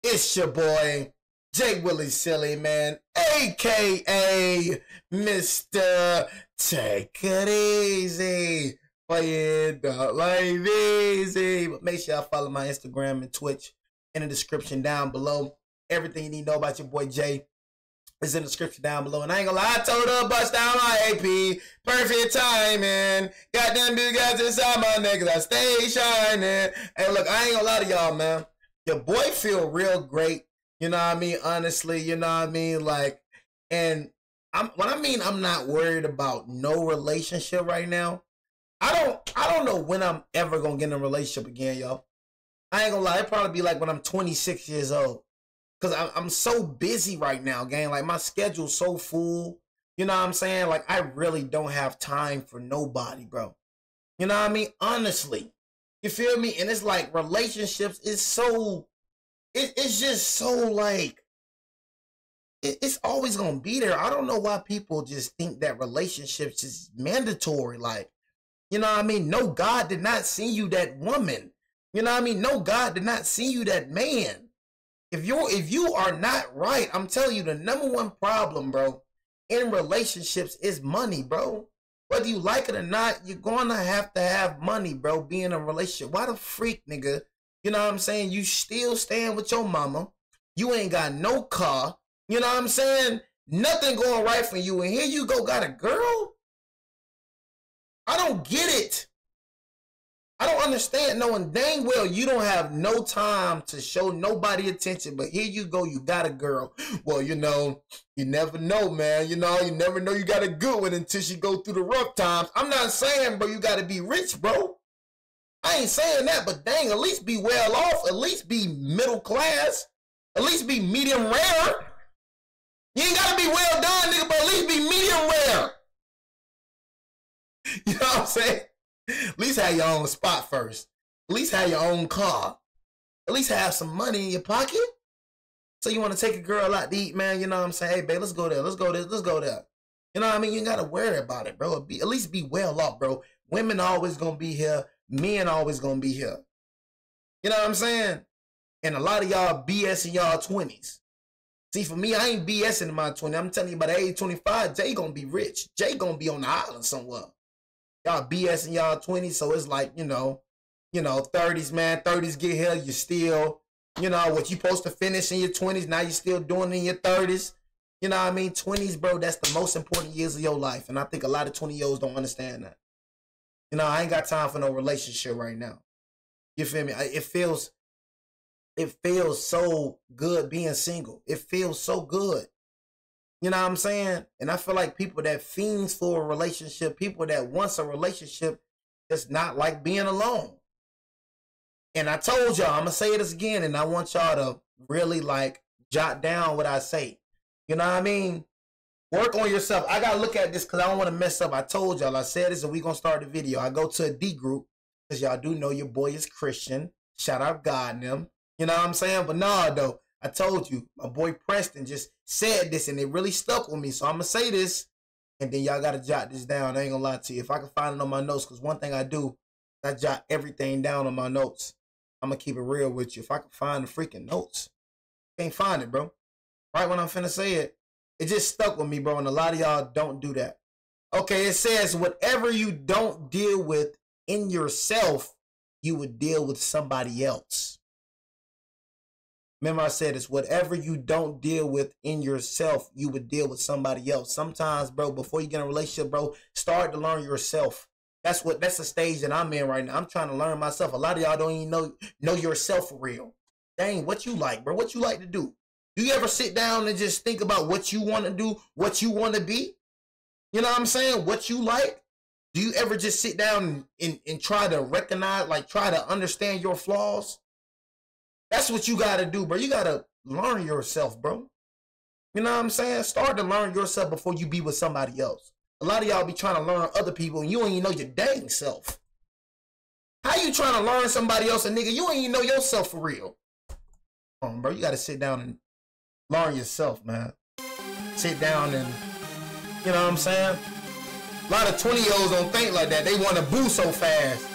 It's your boy, J. Willie Silly, man, a.k.a. Mr. Take It Easy. For you don't like easy. But make sure y'all follow my Instagram and Twitch in the description down below. Everything you need to know about your boy Jay is in the description down below. And I ain't gonna lie, I told her bust down my AP. Perfect timing. Got them big guys inside my neck cause I stay shining. Hey, look, I ain't gonna lie to y'all, man. Your boy feel real great. You know what I mean? Honestly, you know what I mean? Like, and I'm not worried about no relationship right now. I don't know when I'm ever gonna get in a relationship again, y'all. I ain't gonna lie, it'll probably be like when I'm 26 years old. Cause I'm so busy right now, gang. Like my schedule's so full. You know what I'm saying? Like I really don't have time for nobody, bro. You know what I mean? Honestly. You feel me? And it's like relationships is so, it's just so like, it's always gonna be there. I don't know why people just think that relationships is mandatory. Like, you know what I mean? No, God did not send you that woman. You know what I mean? No, God did not send you that man. If you are not right, I'm telling you, the number one problem, bro, in relationships is money, bro. Whether you like it or not, you're gonna have money, bro, being in a relationship. Why the freak, nigga? You know what I'm saying? You still staying with your mama. You ain't got no car. You know what I'm saying? Nothing going right for you. And here you go, got a girl? I don't get it. I don't understand, knowing dang well you don't have no time to show nobody attention, but here you go, you got a girl. Well, you know, you never know, man. You know, you never know you got a good one until she go through the rough times. I'm not saying, bro, you got to be rich, bro. I ain't saying that, but dang, at least be well off. At least be middle class. At least be medium rare. You ain't got to be well done, nigga, but at least be medium rare. You know what I'm saying? At least have your own spot first. At least have your own car. At least have some money in your pocket. So you want to take a girl out to eat, man, you know what I'm saying? Hey, babe, let's go there. Let's go there. Let's go there. You know what I mean? You ain't got to worry about it, bro. At least be well off, bro. Women always going to be here. Men always going to be here. You know what I'm saying? And a lot of y'all BS in y'all 20s. See, for me, I ain't BSing in my 20s. I'm telling you, by the age 25, Jay going to be rich. Jay going to be on the island somewhere. Y'all BS in y'all 20s, so it's like, you know, 30s, man. 30s get here, you still, you know, what you supposed to finish in your 20s, now you still doing it in your 30s. You know what I mean? 20s, bro, that's the most important years of your life. And I think a lot of 20-year-olds don't understand that. You know, I ain't got time for no relationship right now. You feel me? It feels so good being single. It feels so good. You know what I'm saying? And I feel like people that fiends for a relationship, people that wants a relationship, it's not like being alone. And I told y'all, I'm going to say this again, and I want y'all to really like jot down what I say. You know what I mean? Work on yourself. I got to look at this because I don't want to mess up. I told y'all, I said this, and we're going to start the video. I go to a D group because y'all do know your boy is Christian. Shout out God and them. You know what I'm saying? But nah, though. I told you, my boy Preston just said this and it really stuck with me. So I'm going to say this and then y'all got to jot this down. I ain't going to lie to you. If I can find it on my notes, because one thing I do, I jot everything down on my notes. I'm going to keep it real with you. If I can find the freaking notes, can't find it, bro. Right when I'm finna say it, it just stuck with me, bro. And a lot of y'all don't do that. Okay, it says, whatever you don't deal with in yourself, you would deal with somebody else. Remember I said this, whatever you don't deal with in yourself, you would deal with somebody else. Sometimes, bro, before you get in a relationship, bro, start to learn yourself. That's the stage that I'm in right now. I'm trying to learn myself. A lot of y'all don't even know yourself for real. Dang, what you like, bro? What you like to do? Do you ever sit down and just think about what you want to do, what you want to be? You know what I'm saying? What you like? Do you ever just sit down and try to recognize, like try to understand your flaws? That's what you got to do, bro. You got to learn yourself, bro. You know what I'm saying? Start to learn yourself before you be with somebody else. A lot of y'all be trying to learn other people and you don't even know your dang self. How you trying to learn somebody else, a nigga? You ain't even know yourself for real. Come on, bro. You got to sit down and learn yourself, man. Sit down and, you know what I'm saying? A lot of 20-year-olds don't think like that. They want to boo so fast.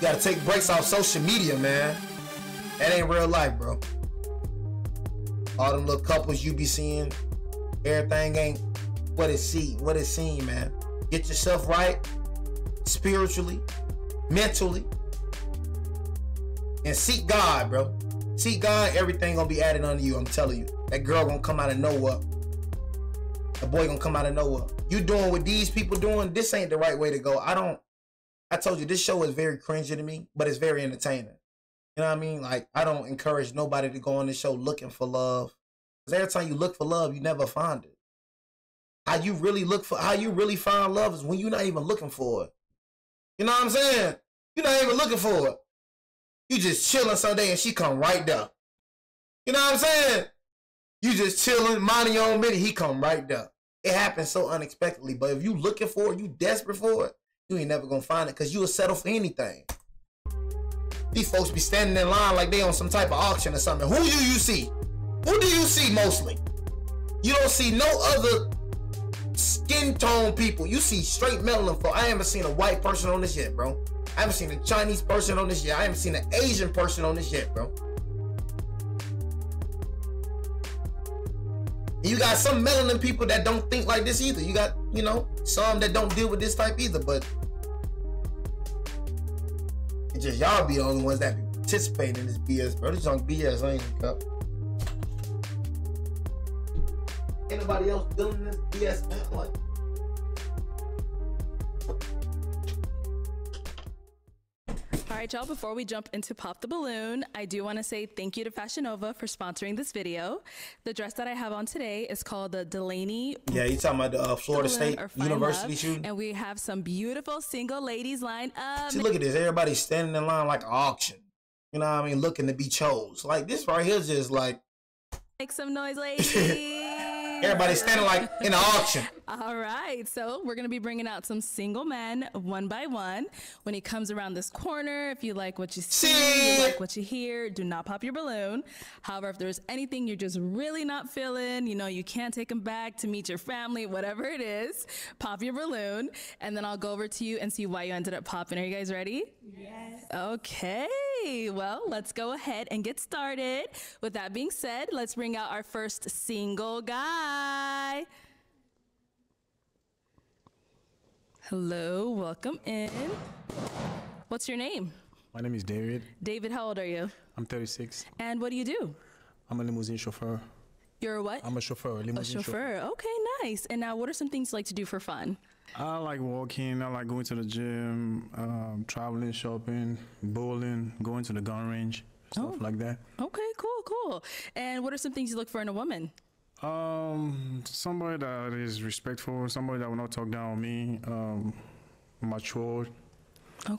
You gotta take breaks off social media, man. That ain't real life, bro. All them little couples you be seeing, everything ain't what it seem, man. Get yourself right, spiritually, mentally, and seek God, bro. Seek God, everything gonna be added unto you. I'm telling you, that girl gonna come out of nowhere. The boy gonna come out of nowhere. You doing what these people doing? This ain't the right way to go. I told you, this show is very cringy to me, but it's very entertaining. You know what I mean? Like, I don't encourage nobody to go on this show looking for love. Because every time you look for love, you never find it. How you really find love is when you're not even looking for it. You know what I'm saying? You're not even looking for it. You just chilling someday and she come right there. You know what I'm saying? You just chilling, minding your own business, he come right there. It happens so unexpectedly, but if you looking for it, you desperate for it, you ain't never gonna find it because you will settle for anything. These folks be standing in line like they on some type of auction or something. Who do you see? Who do you see mostly? You don't see no other skin tone people. You see straight melanin folk. I haven't seen a white person on this yet, bro. I haven't seen a Chinese person on this yet. I haven't seen an Asian person on this yet, bro. You got some melanin people that don't think like this either. You got, you know, some that don't deal with this type either, but it's just y'all be the only ones that be participating in this BS, bro. This junk BS, I ain't gonna cup. Ain't nobody else dealing this BS, man. Like, all right, y'all, before we jump into Pop the Balloon, I do want to say thank you to Fashion Nova for sponsoring this video. The dress that I have on today is called the Delaney. Yeah, you talking about the Florida State University shooting? And we have some beautiful single ladies lined up. See, look at this. Everybody's standing in line like an auction. You know what I mean? Looking to be chose. Like, this right here is just like... Make some noise, ladies. Everybody's standing like in an auction. All right, so we're gonna be bringing out some single men one by one. When he comes around this corner, if you like what you see, you like what you hear, do not pop your balloon. However, if there's anything you're just really not feeling, you know, you can't take him back to meet your family, whatever it is, pop your balloon, and then I'll go over to you and see why you ended up popping. Are you guys ready? Yes. Okay, well, let's go ahead and get started. With that being said, let's bring out our first single guy. Hello, welcome in. What's your name? My name is David. David, how old are you? I'm 36. And what do you do? I'm a limousine chauffeur. You're a what? I'm a chauffeur, a limousine chauffeur. Okay, nice. And now what are some things you like to do for fun? I like walking, I like going to the gym, traveling, shopping, bowling, going to the gun range, stuff like that. Okay, cool. And what are some things you look for in a woman? Somebody that is respectful, somebody that will not talk down on me, mature,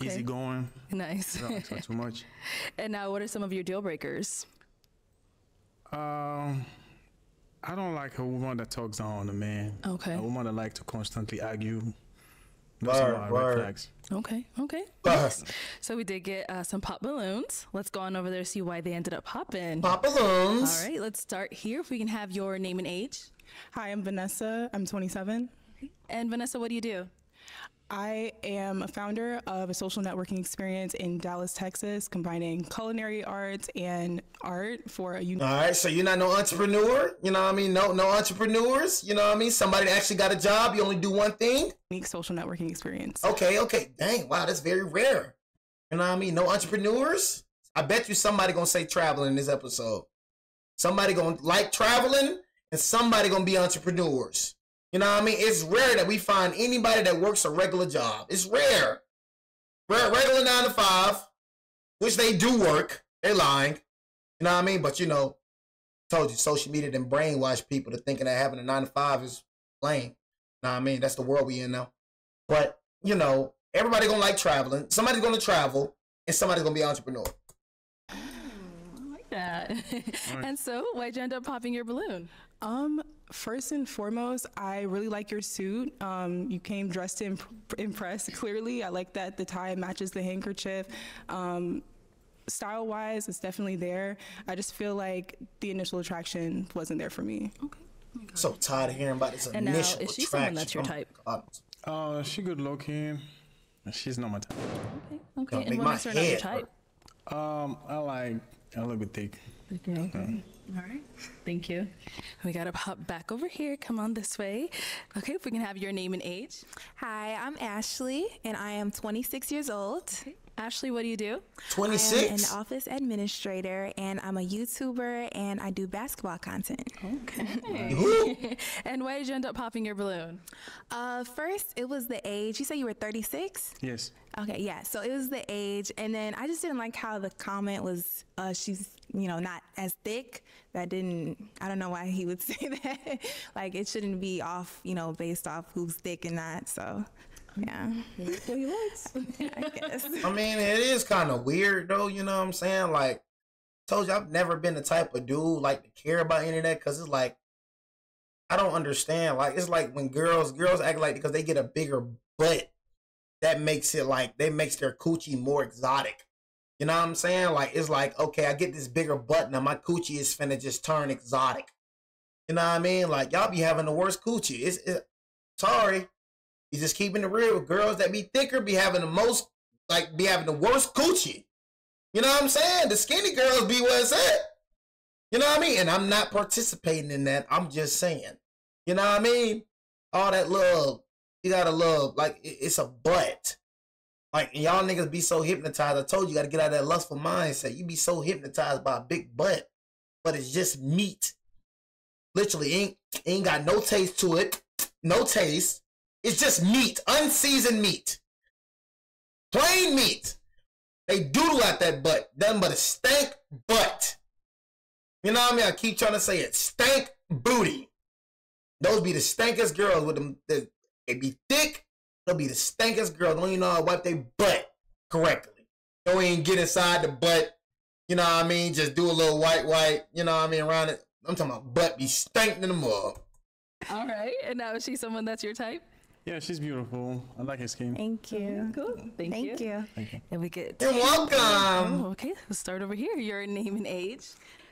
easygoing. Nice. Not too much. And now what are some of your deal breakers? I don't like a woman that talks down on a man. Okay. A woman that likes to constantly argue. Word. Okay. Yes. So we did get some pop balloons. Let's go on over there and see why they ended up popping. Pop balloons. All right, let's start here. If we can have your name and age. Hi, I'm Vanessa. I'm 27. And Vanessa, what do you do? I am a founder of a social networking experience in Dallas, Texas, combining culinary arts and art for a unique. All right, so you're not no entrepreneur, you know what I mean? No entrepreneurs, you know what I mean? Somebody that actually got a job, you only do one thing? Unique social networking experience. Okay. Dang, wow, that's very rare. You know what I mean? No entrepreneurs? I bet you somebody gonna say traveling in this episode. Somebody gonna like traveling, and somebody gonna be entrepreneurs. You know what I mean? It's rare that we find anybody that works a regular job. It's rare. Regular 9 to 5, which they do work. They're lying. You know what I mean? But, you know, told you, social media done brainwash people to thinking that having a 9 to 5 is lame. You know what I mean? That's the world we in now. But, you know, everybody gonna like traveling. Somebody's gonna travel, and somebody's gonna be an entrepreneur. I like that. Right. And so, why'd you end up popping your balloon? First and foremost, I really like your suit. You came dressed to impress, clearly. I like that the tie matches the handkerchief. Style-wise, it's definitely there. I just feel like the initial attraction wasn't there for me. Okay. So tired of hearing about this and initial now, is she attraction. someone that's your type? She good looking. She's not my type. Okay. And what makes her not your type? I like A little bit thick. Okay. All right. Thank you. We got to pop back over here. Come on this way. Okay, if we can have your name and age. Hi, I'm Ashley, and I am 26 years old. Okay. Ashley, what do you do? 26? I am an office administrator, and I'm a YouTuber, and I do basketball content. Okay. And why did you end up popping your balloon? First, it was the age. You said you were 36? Yes. Okay, yeah. So it was the age, and then I just didn't like how the comment was, she's, not as thick. I don't know why he would say that. Like, it shouldn't be off, based off who's thick and not, so... Yeah. What he likes. I guess. I mean, it is kind of weird, though, you know what I'm saying? Like, told you, I've never been the type of dude, like, to care about any of that, because it's like, I don't understand. Like, it's like when girls act like, because they get a bigger butt, that makes it like, they makes their coochie more exotic. You know what I'm saying? Like, it's like, okay, I get this bigger butt, now my coochie is finna just turn exotic. You know what I mean? Like, y'all be having the worst coochie. Sorry. You just keeping it real. Girls that be thicker be having the most, like, be having the worst coochie. You know what I'm saying? The skinny girls be where it's at. You know what I mean? And I'm not participating in that. I'm just saying. You know what I mean? All that love. You gotta love. Like, it's a butt. Like, y'all niggas be so hypnotized. I told you, you gotta get out of that lustful mindset. You be so hypnotized by a big butt. But it's just meat. Literally, ain't got no taste to it. No taste. It's just meat, unseasoned meat. Plain meat. They doodle at that butt. Nothing but a stank butt. You know what I mean? I keep trying to say it. Stank booty. Those be the stankest girls with them. They be thick. They'll be the stankest girls. Don't even know how to wipe their butt correctly. Don't even get inside the butt. You know what I mean? Just do a little white. You know what I mean? Around it. I'm talking about butt be stank in the mug. All right. And now is she someone that's your type? Yeah, she's beautiful. I like her skin. Thank you. Cool. Thank you. Thank you. And we get. You're welcome. Oh, okay. Let's start over here. Your name and age.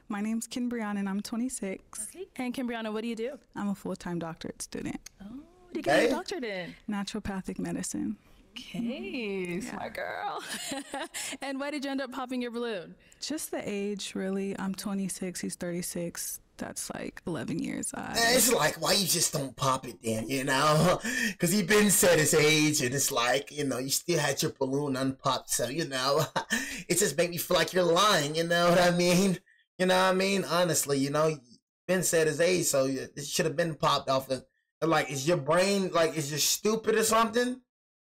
My name's Kimbriana, and I'm 26. Okay. And Kimbriana, what do you do? I'm a full-time doctorate student. Oh, what do you get your doctorate in? Naturopathic medicine. Okay, smart girl. And why did you end up popping your balloon? Just the age, really. I'm 26, he's 36. That's like 11 years. It's like, why you just don't pop it then, you know? Because he been said his age, and it's like, you still had your balloon unpopped, so, it just make me feel like you're lying, you know what I mean? You know what I mean? Honestly, Ben said his age, so it should have been popped off. Like, is your brain, like, is you stupid or something?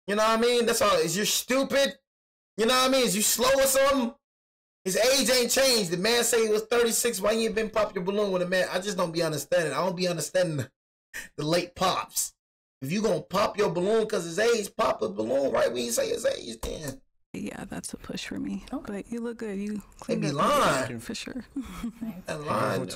You know what I mean? That's all. Is you stupid? You know what I mean? Is you slow or something? His age ain't changed. The man say he was 36. Why you ain't been pop your balloon with a man? I just don't be understanding. I don't be understanding the late pops. If you gonna pop your balloon because his age, pop a balloon right when you say his age, then. Yeah, that's a push for me. Okay. But you look good. You They clean be up lying. for sure. That line.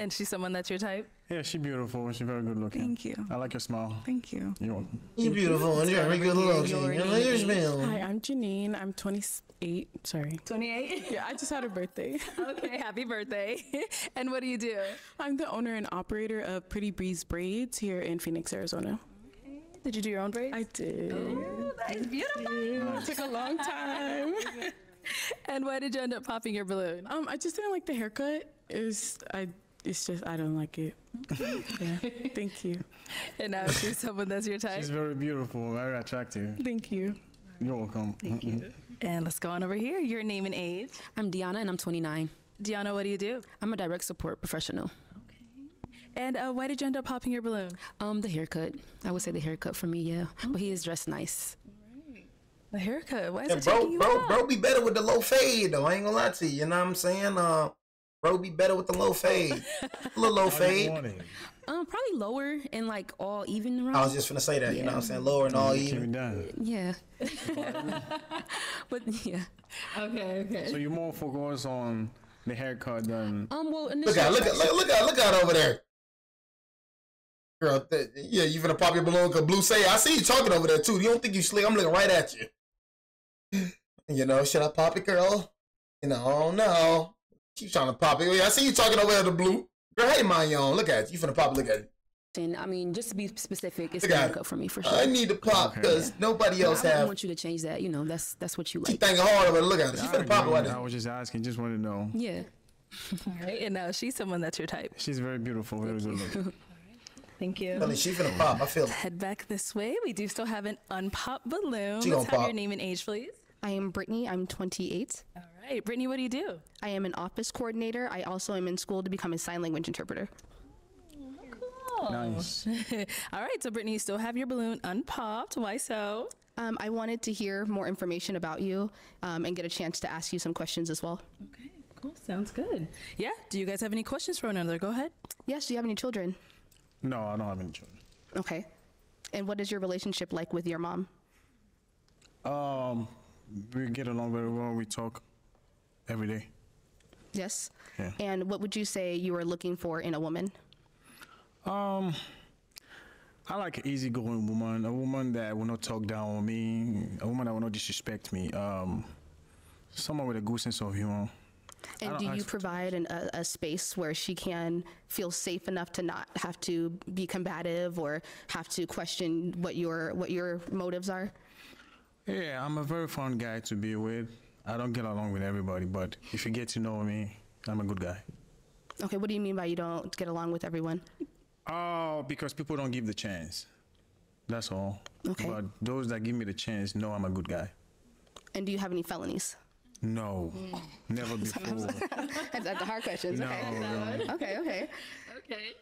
And she's someone that's your type? Yeah, she's beautiful. She's very good looking. Thank you. I like your smile. Thank you. You're welcome. You beautiful and you're very good looking. You know your smell. Hi, I'm Janine. I'm 28. Sorry. 28? Yeah, I just had a birthday. Okay, happy birthday. And what do you do? I'm the owner and operator of Pretty Breeze Braids here in Phoenix, Arizona. Did you do your own braids? I did. Oh, that's beautiful. It took a long time. And why did you end up popping your balloon? I just didn't like the haircut. It's just I don't like it. Yeah. Thank you. And now she's someone that's your type? She's very beautiful, very attractive. Thank you. You're welcome. Thank you. And let's go on over here. Your name and age. I'm Deanna, and I'm 29. Deanna, what do you do? I'm a direct support professional. And why did you end up popping your balloon? The haircut. I would say the haircut for me, yeah. But he is dressed nice. The haircut. Why is And it taking you out? bro be better with the low fade, though. I ain't gonna lie to you. You know what I'm saying? Bro be better with the low fade. A little low fade. Probably lower and like all even around. I was just finna say that. You know what I'm saying? Lower and all Keep even. it down. Yeah. But yeah. Okay. So you're more focused on the haircut than. Well, Look initially, out over there. Girl, yeah, you finna pop your balloon because Blue say, I see you talking over there too. You don't think you slick? I'm looking right at you. Should I pop it, girl? I don't know. She's trying to pop it. I see you talking over there to Blue. Girl, hey, mind your own. Look at you. You finna pop it. Look at it. question. I mean, just to be specific, it's I a got haircut it. for me for sure. I need to pop because nobody else I have. want you to change that. You know, that's what you She like. thinking hard about it. Look at it. She finna pop it right I now. was just asking, just want to know. Yeah. All right, and now she's someone that's your type. She's very beautiful, very good looking. Thank you. She finna pop. I feel it. Head back this way. We do still have an unpopped balloon. She Let's gonna have pop. your name and age, please. I am Brittany. I'm 28. All right, Brittany, what do you do? I am an office coordinator. I also am in school to become a sign language interpreter. Cool. Nice. All right, so Brittany, you still have your balloon unpopped. Why so? I wanted to hear more information about you and get a chance to ask you some questions as well. Okay, cool. Sounds good. Yeah, do you guys have any questions for one another? Go ahead. Yes, do you have any children? No, I don't have any children. Okay. And what is your relationship like with your mom? We get along very well. We talk every day. Yes. Yeah. And what would you say you are looking for in a woman? I like an easygoing woman, a woman that will not talk down on me, a woman that will not disrespect me, someone with a good sense of humor. And do you provide a space where she can feel safe enough to not have to be combative or have to question what your motives are? Yeah, I'm a very fun guy to be with. I don't get along with everybody, but if you get to know me, I'm a good guy. Okay, what do you mean by you don't get along with everyone? Oh, because people don't give the chance. That's all. Okay. But those that give me the chance know I'm a good guy. And do you have any felonies? No, never before. That's the hard questions. No, Okay. Okay. Okay.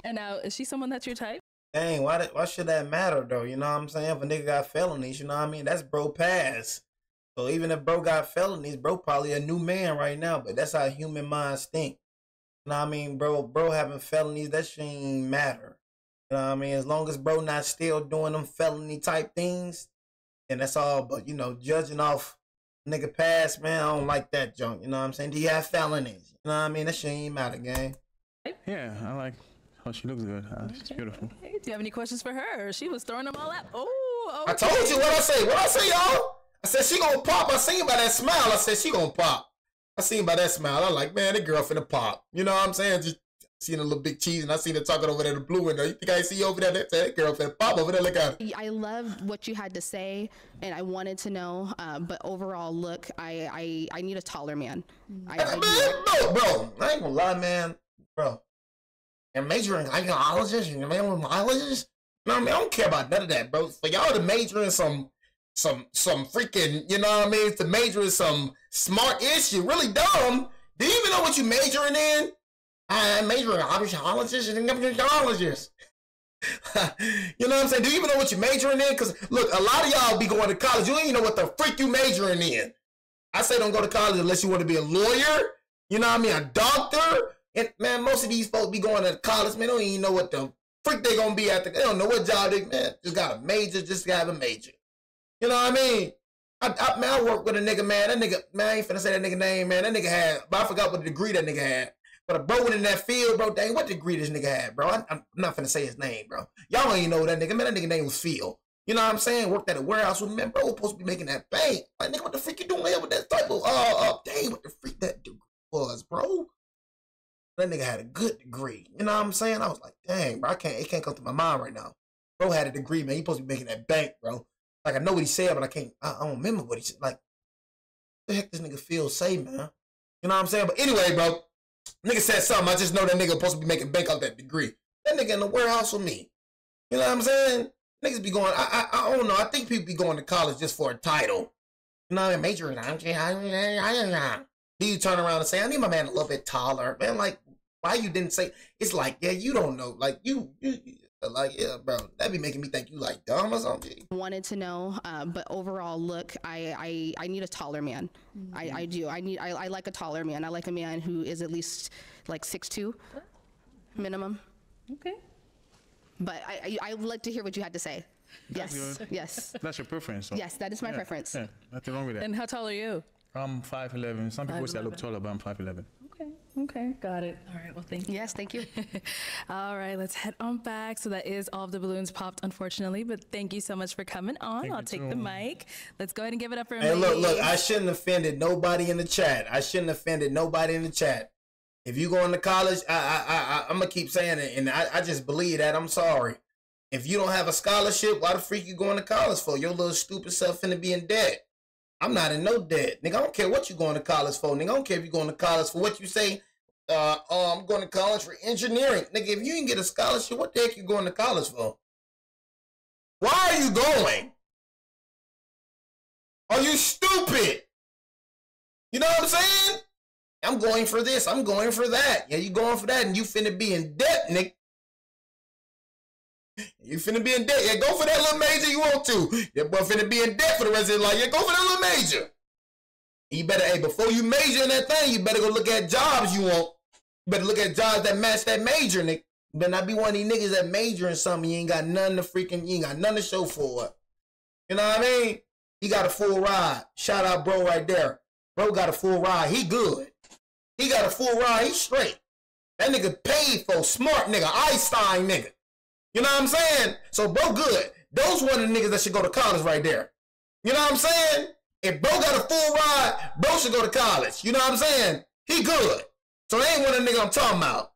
And now, is she someone that's your type? Dang, why should that matter though? You know what I'm saying? If a nigga got felonies, you know what I mean? That's bro pass. So even if bro got felonies, bro probably a new man right now. But that's how human minds think. You know what I mean? Bro having felonies, that shit ain't matter. You know what I mean? As long as bro not still doing them felony type things, and that's all. But you know, judging off nigga past, man, I don't like that junk. You know what I'm saying? Do you have felonies? You know what I mean? That shit ain't matter, gang. yeah, I like how she looks good. She's beautiful. Hey, do you have any questions for her? She was throwing them all out. Oh, I told you what I say. What I say, y'all? I said she gonna pop. I seen by that smile. I said she gonna pop. I seen by that smile. I'm like, man, that girl finna pop. You know what I'm saying? Just seen a little big cheese, and I seen her talking over there in the blue window. You think I see you over there? That girl finna pop over there. Look at her. I love what you had to say, and I wanted to know. But overall, look, I need a taller man. Man, bro, I ain't gonna lie, man, bro. And majoring gynecologist, you know, man, with mileages. No, I mean, I don't care about none of that, bro. For y'all to major in some freaking, you know what I mean? To major in some smart ish, you're really dumb. Do you even know what you majoring in? I'm majoring in ophthalmologist and gynecologist. You know what I'm saying? Do you even know what you're majoring in? Because look, a lot of y'all be going to college. You don't even know what the freak you majoring in. I say don't go to college unless you want to be a lawyer. You know what I mean? A doctor. And man, most of these folks be going to college, man, don't even know what the freak they gonna be at. They don't know what job they, man, just got a major, just have a major. You know what I mean? I work with a nigga, man. That nigga, man, I ain't finna say that nigga name, man. That nigga had, but I forgot what degree that nigga had. But a bro went in that field, bro. Dang, what degree this nigga had, bro? I'm not finna say his name, bro. Y'all don't even know that nigga. Man, that nigga name was Phil. You know what I'm saying? Worked at a warehouse with me, man. Bro, was supposed to be making that bank. Like, nigga, what the freak you doing here with that type of, dang, what the freak that degree was, bro? That nigga had a good degree. You know what I'm saying? I was like, dang, bro, it can't come to my mind right now. Bro had a degree, man. He supposed to be making that bank, bro. Like, I know what he said, but I don't remember what he said. Like, what the heck this nigga Phil say, man? You know what I'm saying? But anyway, bro, nigga said something. I just know that nigga supposed to be making bank off that degree. That nigga in the warehouse with me. You know what I'm saying? Niggas be going, I don't know. I think people be going to college just for a title. You know what I mean? Major. Then you turn around and say, I need my man a little bit taller. Man, like, why you didn't say? It's like, yeah, you don't know. Like, you like, yeah, bro, that be making me think you like dumb or something. Wanted to know, but overall, look, I need a taller man. Mm-hmm. I do. I like a taller man. I like a man who is at least like 6'2", minimum. Okay. But I would like to hear what you had to say. That's Yes. good. Yes. That's your preference. So. Yes, that is my preference. Yeah, nothing wrong with that. And how tall are you? I'm 5'11". Some people say I look taller, but I'm 5'11". Okay, got it. All right, well, thank you. Yes, thank you. All right, let's head on back. So that is all of the balloons popped, unfortunately, but thank you so much for coming on. Thank I'll you take too. the mic. Let's go ahead and give it up for Hey, Emily. look, I shouldn't have offended nobody in the chat. If you going to college, I'm gonna keep saying it, and I just believe that. I'm sorry. If you don't have a scholarship, why the freak you going to college for? Your little stupid self finna be in debt. I'm not in no debt. Nigga, I don't care what you going to college for. Nigga, I don't care if you going to college for what you say. I'm going to college for engineering. Nigga, if you didn't get a scholarship, what the heck you going to college for? Why are you going? Are you stupid? You know what I'm saying? I'm going for this. I'm going for that. Yeah, you going for that, and you finna be in debt, nigga. You finna be in debt. Yeah, go for that little major you want to. Your boy finna be in debt for the rest of his life. Yeah, go for that little major. You better, hey, before you major in that thing, you better go look at jobs you want. You better look at jobs that match that major, nigga. You better not be one of these niggas that major in something. You ain't got nothing to show for it. You know what I mean? He got a full ride. Shout out bro right there. Bro got a full ride. He good. He got a full ride. He straight. That nigga paid for smart nigga. Einstein nigga. You know what I'm saying? So bro good. Those one of the niggas that should go to college right there. You know what I'm saying? If bro got a full ride, bro should go to college. You know what I'm saying? He good. So they ain't one of the niggas I'm talking about.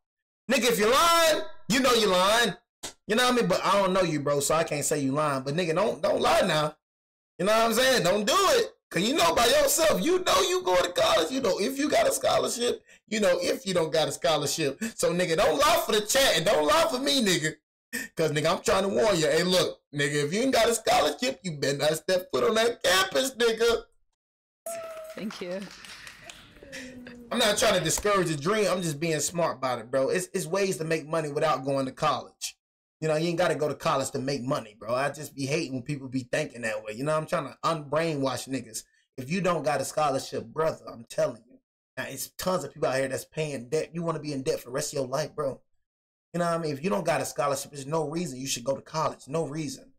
Nigga, if you're lying, you know you're lying. You know what I mean? But I don't know you, bro, so I can't say you lying. But nigga, don't lie now. You know what I'm saying? Don't do it. Cause you know by yourself, you know you go to college. You know if you got a scholarship. You know if you don't got a scholarship. So nigga, don't lie for the chat and don't lie for me, nigga. Cause nigga, I'm trying to warn you. Hey, look, nigga, if you ain't got a scholarship, you better not step foot on that campus, nigga. Thank you. I'm not trying to discourage the dream. I'm just being smart about it, bro. It's ways to make money without going to college. You know, you ain't got to go to college to make money, bro. I just be hating when people be thinking that way. You know, I'm trying to unbrainwash niggas. If you don't got a scholarship, brother, I'm telling you. Now, it's tons of people out here that's paying debt. You want to be in debt for the rest of your life, bro. You know what I mean? If you don't got a scholarship, there's no reason you should go to college. No reason.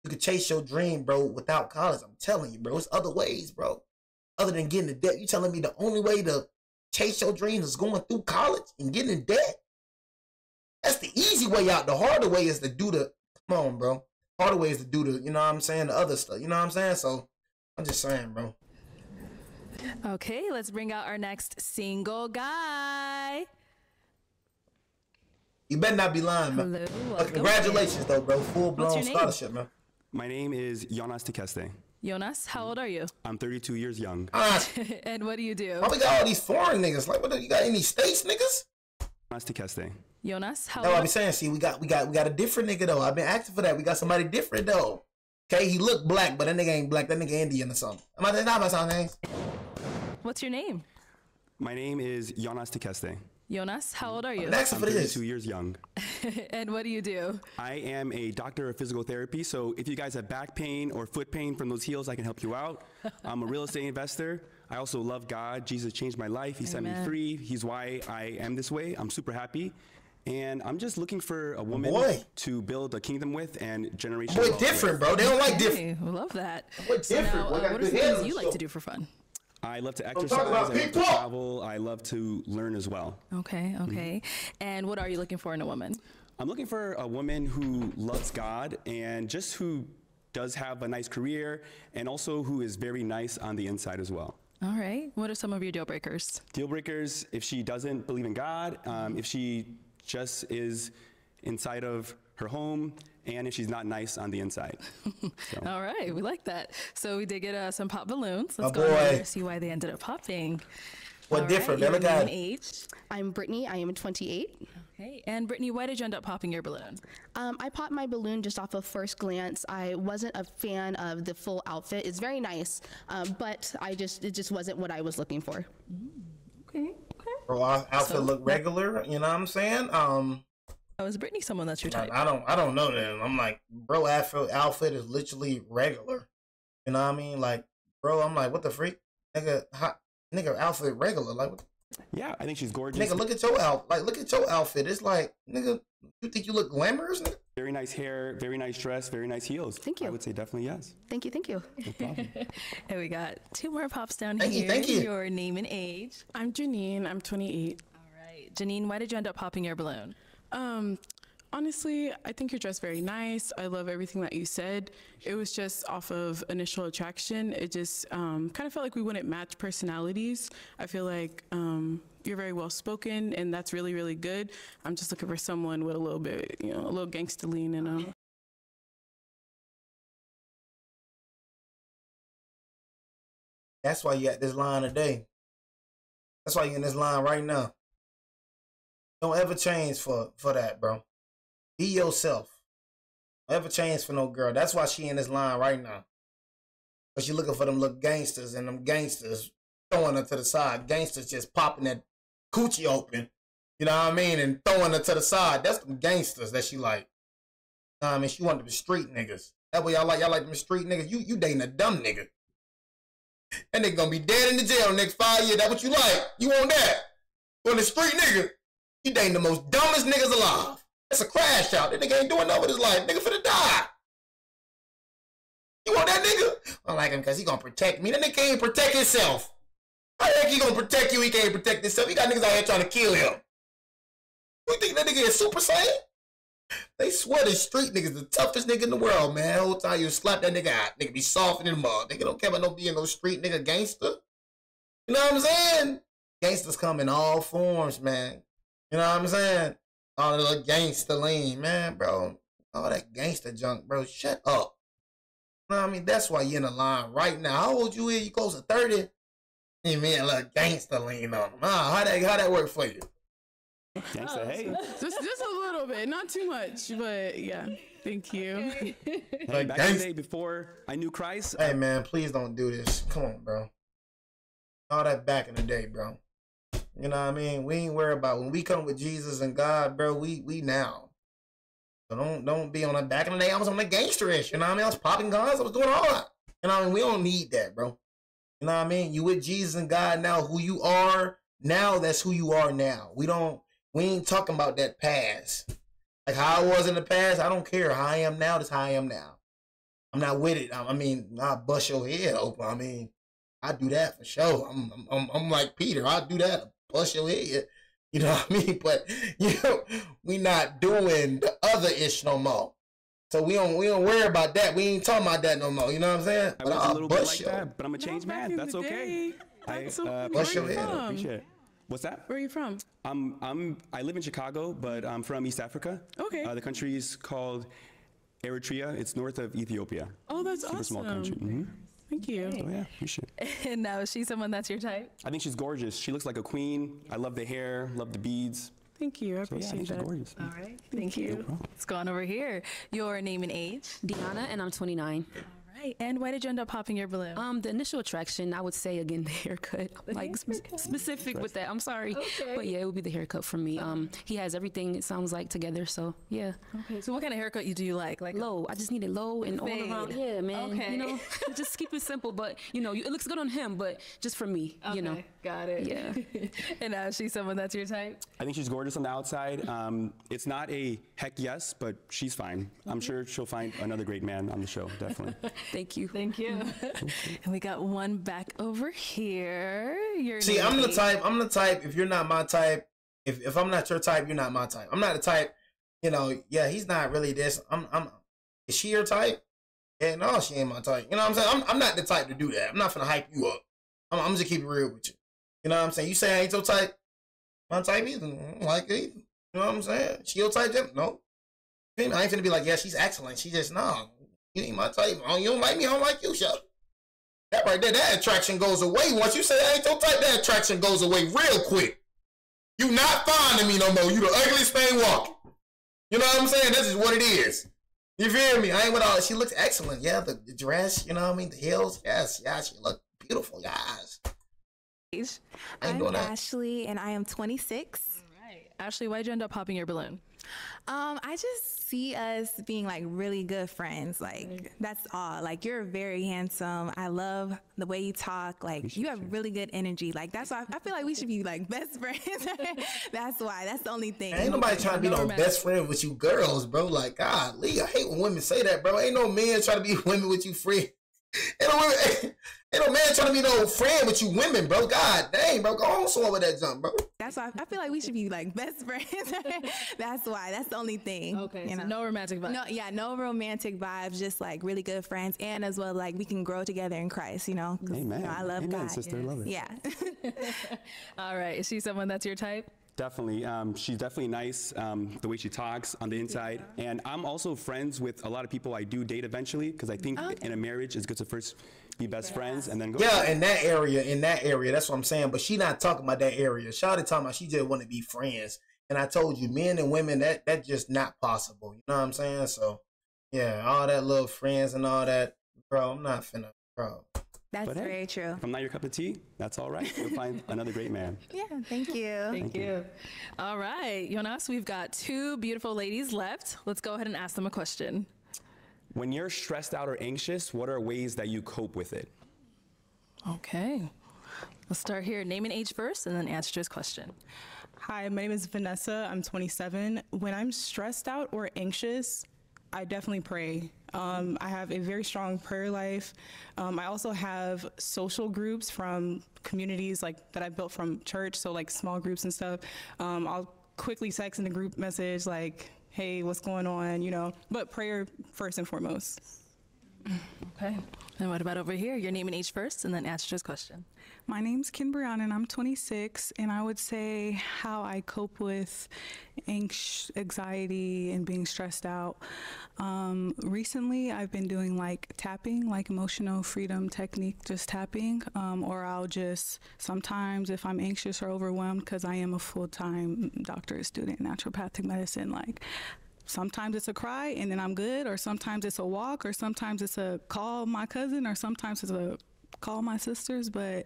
You could chase your dream, bro, without college. I'm telling you, bro. It's other ways, bro. Other than getting in debt. You telling me the only way to chase your dreams is going through college and getting in debt? That's the easy way out. The harder way is to do the, come on, bro. Harder way is to do the, you know what I'm saying, the other stuff. You know what I'm saying? So, I'm just saying, bro. Okay, let's bring out our next single guy. You better not be lying, man. Hello, congratulations, though, bro. Full-blown What's your name? scholarship, man. My name is Jonas Tekeste. Jonas, how old are you? I'm 32 years young. And what do you do? Why we got all these foreign niggas? Like, what? You got any states, niggas? Jonas Tekeste. Jonas, how That's what I old? be saying. See, we got a different nigga though. I've been asking for that. We got somebody different though. Okay, he look black, but that nigga ain't black. That nigga Indian or something. Am I saying that? Am I saying names? What's your name? My name is Jonas Tekeste. Jonas, how old are you? I'm asking I'm for this. 32 years young. And what do you do? I am a doctor of physical therapy, so if you guys have back pain or foot pain from those heels, I can help you out. I'm a real estate investor. I also love God. Jesus changed my life. He set me Amen. free. He's why I am this way. I'm super happy. And I'm just looking for a woman to build a kingdom with and generational Boy, wealth different, with. bro. They don't like Hey, different. we love that. Boy, So different. now, Boy, got what are good some head things on you the like show. to do for fun? I love to talk exercise. about I love to people. travel. I love to learn as well. Okay, okay. And what are you looking for in a woman? I'm looking for a woman who loves God and just who does have a nice career and also who is very nice on the inside as well. All right. What are some of your deal breakers? Deal breakers, if she doesn't believe in God, if she just is inside of her home, and if she's not nice on the inside. So. All right, we like that. So we did get some pop balloons. Let's Oh, go ahead boy. and see why they ended up popping. What All different, right, man? Look your at name, age. I'm Brittany. I am 28. Okay, and Brittany, why did you end up popping your balloon? I popped my balloon just off of first glance. I wasn't a fan of the full outfit. It's very nice, but it just wasn't what I was looking for. Okay, okay. Bro, our outfit So- look regular. You know what I'm saying? Oh, is Brittany someone that's your type? I don't know them. I'm like, bro, outfit is literally regular. You know what I mean? Like, bro, I'm like, what the freak, nigga? Nigga, outfit regular. Like, what? Yeah, I think she's gorgeous. Nigga, look at your outfit. Like, look at your outfit. It's like, nigga, you think you look glamorous? Nigga? Very nice hair, very nice dress, very nice heels. Thank you. I would say definitely yes. Thank you. Thank you. No problem. And we got two more pops down Thank you, here. thank you. Your name and age. I'm Janine. I'm 28. All right, Janine, why did you end up popping your balloon? Honestly, I think you're dressed very nice. I love everything that you said. It was just off of initial attraction. It just kind of felt like we wouldn't match personalities. I feel like you're very well spoken, and that's really, really good. I'm just looking for someone with a little bit, a little gangster lean in them. That's why you at this line today. That's why you in this line right now. Don't ever change for that, bro. Be yourself. Don't ever change for no girl. That's why she in this line right now. But she looking for them little gangsters, and them gangsters throwing her to the side. Gangsters just popping that coochie open, you know what I mean, and throwing her to the side. That's them gangsters that she like. You know what I mean? She want them street niggas. That way y'all like them street niggas. You dating a dumb nigga. And they gonna be dead in the jail the next 5 years. That what you like? You want that? You want the street nigga? You dating the most dumbest niggas alive. That's a crash out. That nigga ain't doing nothing with his life. Nigga finna die. You want that nigga? I like him because he gonna protect me. That nigga can't even protect himself. How the heck he gonna protect you? He can't protect himself. He got niggas out here trying to kill him. You think that nigga is Super Saiyan? They swear the street niggas the toughest nigga in the world, man. The whole time you slap that nigga out. Nigga be soft in the mud. Nigga don't care about no being no street nigga gangster. You know what I'm saying? Gangsters come in all forms, man. You know what I'm saying? All the little gangster lean, man, bro. All that gangster junk, bro. Shut up. You know what I mean? That's why you in the line right now. How old you is? You close to 30? You mean a little gangster lean on them. How that work for you? Gangsta, hey. Just a little bit, not too much, but yeah. Thank you. Hey, back in the day before I knew Christ. Hey, man, please don't do this. Come on, bro. All that back in the day, bro. You know what I mean? We ain't worried about when we come with Jesus and God, bro. We now. So don't be on that. Back in the day, I was on the gangsterish. You know what I mean? I was popping guns. I was doing all that. You know what I mean? We don't need that, bro. You know what I mean? You with Jesus and God now. Who you are now, that's who you are now. We ain't talking about that past. Like how I was in the past, I don't care. How I am now, that's how I am now. I'm not with it. I mean, I'll bust your head open. I mean, I do that for sure. I'm like Peter. I'll do that. Bust your head. You know what I mean? But we not doing the other ish no more. So we don't worry about that. We ain't talking about that no more. You know what I'm saying? I was a little bit like that, but I'm a changed man. That's okay. That's bust your head. Appreciate it. What's that? Where are you from? I live in Chicago, but I'm from East Africa. Okay. The country is called Eritrea. It's north of Ethiopia. Oh, that's Super awesome. small country. Mm-hmm. Thank you. Oh yeah, appreciate it. And now is she someone that's your type? I think she's gorgeous. She looks like a queen. I love the hair, love the beads. Thank you. I So yeah, I appreciate think she's that. gorgeous. All right. Thank you. Let's go on over here. Your name and age? Deanna, and I'm 29. All right. And why did you end up popping your balloon? The initial attraction, I would say again the haircut. Like specific with that. I'm sorry, but yeah, it would be the haircut for me. He has everything. It sounds like together. So yeah. Okay. So what kind of haircut do you like? Like Low. I just need it low and all fade. around. Yeah, man. Okay. You know, just keep it simple. But it looks good on him. But just for me, Okay. you know. Got it. Yeah. And now is she someone that's your type? I think she's gorgeous on the outside. It's not a heck yes, but she's fine. I'm sure she'll find another great man on the show, definitely. Thank you. Thank you. And we got one back over here. See, I'm the type, if you're not my type, if I'm not your type, you're not my type. I'm not the type, yeah, he's not really this. Is she your type? Yeah, no, she ain't my type. You know what I'm saying? I'm not the type to do that. I'm not finna hype you up. I'm just keep it real with you. You know what I'm saying? You say I ain't your type, my type either. I don't like it either. You know what I'm saying? She your type, Jim? No. I ain't finna be like, yeah, she's excellent. She just, no, you ain't my type. Oh, you don't like me, I don't like you, shut up. That right there, that attraction goes away. Once you say I ain't your type, that attraction goes away real quick. You not finding me no more. You the ugliest thing walking. You know what I'm saying? This is what it is. You feel me? I ain't with all. She looks excellent. Yeah, the dress, you know what I mean? The heels. Yes, she look beautiful, guys. I'm Ashley, and I am 26. All right. Ashley, why'd you end up popping your balloon? I just see us being like really good friends. Like that's all. Like you're very handsome. I love the way you talk. Like you have really good energy. Like that's why I feel like we should be like best friends. That's why. That's the only thing. Ain't nobody trying to be no best friend with you girls, bro. Like, golly, I hate when women say that, bro. Ain't no man trying to be women with you friend. Ain't no man trying to be no friend with you women, bro. God dang, bro. Go on somewhere with that jump, bro. That's why I feel like we should be like best friends. That's why. That's the only thing. Okay, you so know? no romantic vibes. No, yeah, no romantic vibes. Just like really good friends, and as well like we can grow together in Christ. You know, 'cause, Amen. You know, I love Amen, God. sister. Love it. Yeah. All right, is she someone that's your type? Definitely. She's definitely nice, the way she talks on the inside. And I'm also friends with a lot of people I do date eventually, because I think in a marriage it's good to first be best friends and then go. Yeah, in that area, that's what I'm saying. But she not talking about that area. Shawty talking about she just want to be friends. And I told you, men and women, that's just not possible. You know what I'm saying? So, yeah, all that little friends and all that, bro, I'm not finna, bro. That's But hey, very true. If I'm not your cup of tea, that's all right. You'll find another great man. Yeah, thank you. Thank you. All right, Jonas, we've got 2 beautiful ladies left. Let's go ahead and ask them a question. When you're stressed out or anxious, what are ways that you cope with it? Okay. Let's start here. Name and age first, and then answer to his question. Hi, my name is Vanessa. I'm 27. When I'm stressed out or anxious, I definitely pray. I have a very strong prayer life. I also have social groups from communities like that I built from church, so like small groups and stuff. I'll quickly text in a group message like, hey, what's going on, you know, but prayer first and foremost. Okay. And what about over here? Your name and age first, and then answer to his question. My name's Kim Brianna, and I'm 26, and I would say how I cope with anxiety and being stressed out. Recently, I've been doing like tapping, like emotional freedom technique, just tapping, or I'll just, sometimes if I'm anxious or overwhelmed, because I am a full-time doctorate student in naturopathic medicine, like sometimes it's a cry and then I'm good, or sometimes it's a walk, or sometimes it's a call my cousin, or sometimes it's a call my sisters. But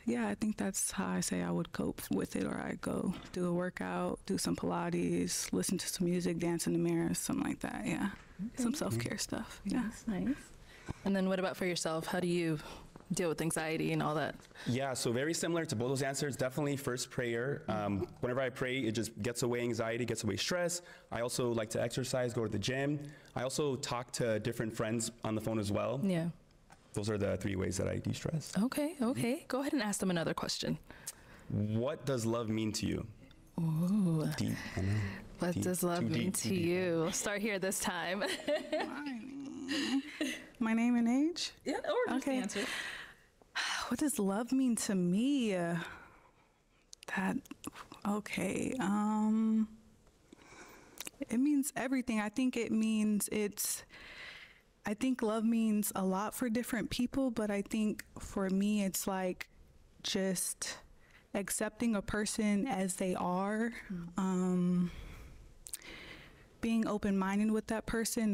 yeah, I think that's how I say I would cope with it. Or I go do a workout, do some Pilates, listen to some music, dance in the mirror, something like that. Yeah. Okay. Some self-care stuff. Yeah. That's nice. And then what about for yourself? How do you deal with anxiety and all that? Yeah, so very similar to both those answers. Definitely first prayer. Whenever I pray, it just gets away anxiety, gets away stress. I also like to exercise, go to the gym. I also talk to different friends on the phone as well. Yeah. Those are the 3 ways that I de-stress. Okay. Go ahead and ask them another question. What does love mean to you? Ooh. Deep, I know. What Deep. does love Too mean deep, to too deep. you? We'll start here this time. My name and age? Yeah, or just Okay. answer. What does love mean to me? Okay. It means everything. I think love means a lot for different people, but I think for me, it's like just accepting a person as they are, being open-minded with that person,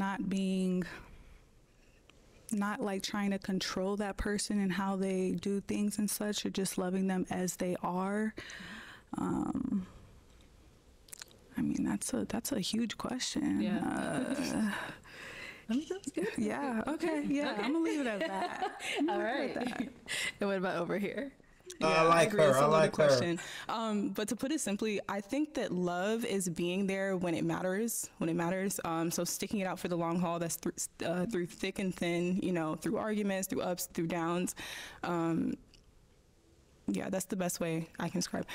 not like trying to control that person and how they do things and such, or just loving them as they are. I mean, that's a huge question. Yeah. That's good. Yeah. Okay. Yeah. I'm gonna leave it at that. All right. And what about over here? I like agree. her. It's a I loaded like her. question. But to put it simply, I think that love is being there when it matters. So sticking it out for the long haul. That's through thick and thin. You know, through arguments, through ups, through downs. Yeah, that's the best way I can describe.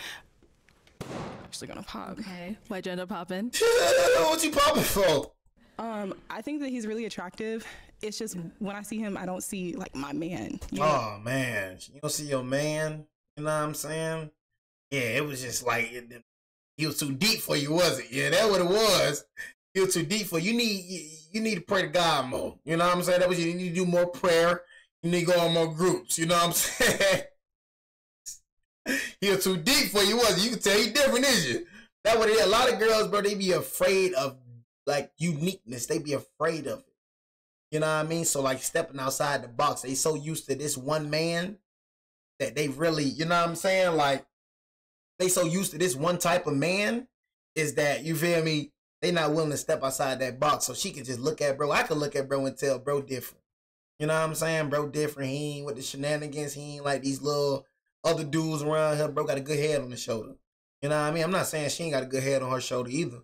Actually gonna pop. Okay. Why'd you end up popping? What you popping for? I think that he's really attractive. It's just when I see him, I don't see like my man. You know? Oh man, you don't see your man. You know what I'm saying? Yeah, it was just like he was too deep for you, was it? Yeah, that's what it was. He was too deep for you. You need to pray to God more. You know what I'm saying? That was you need to do more prayer. You need to go on more groups. You know what I'm saying? He was too deep for you, was it? You can tell he different, is you? That what it is. A lot of girls, bro, they be afraid of like uniqueness. They be afraid of it. You know what I mean? So like stepping outside the box, they so used to this one man that they really, you know what I'm saying? Like they so used to this one type of man is that, you feel me? They not willing to step outside that box. So she can just look at bro. I could look at bro and tell bro different. You know what I'm saying? Bro different. He ain't with the shenanigans. He ain't like these little other dudes around here. Bro got a good head on the shoulder. You know what I mean? I'm not saying she ain't got a good head on her shoulder either.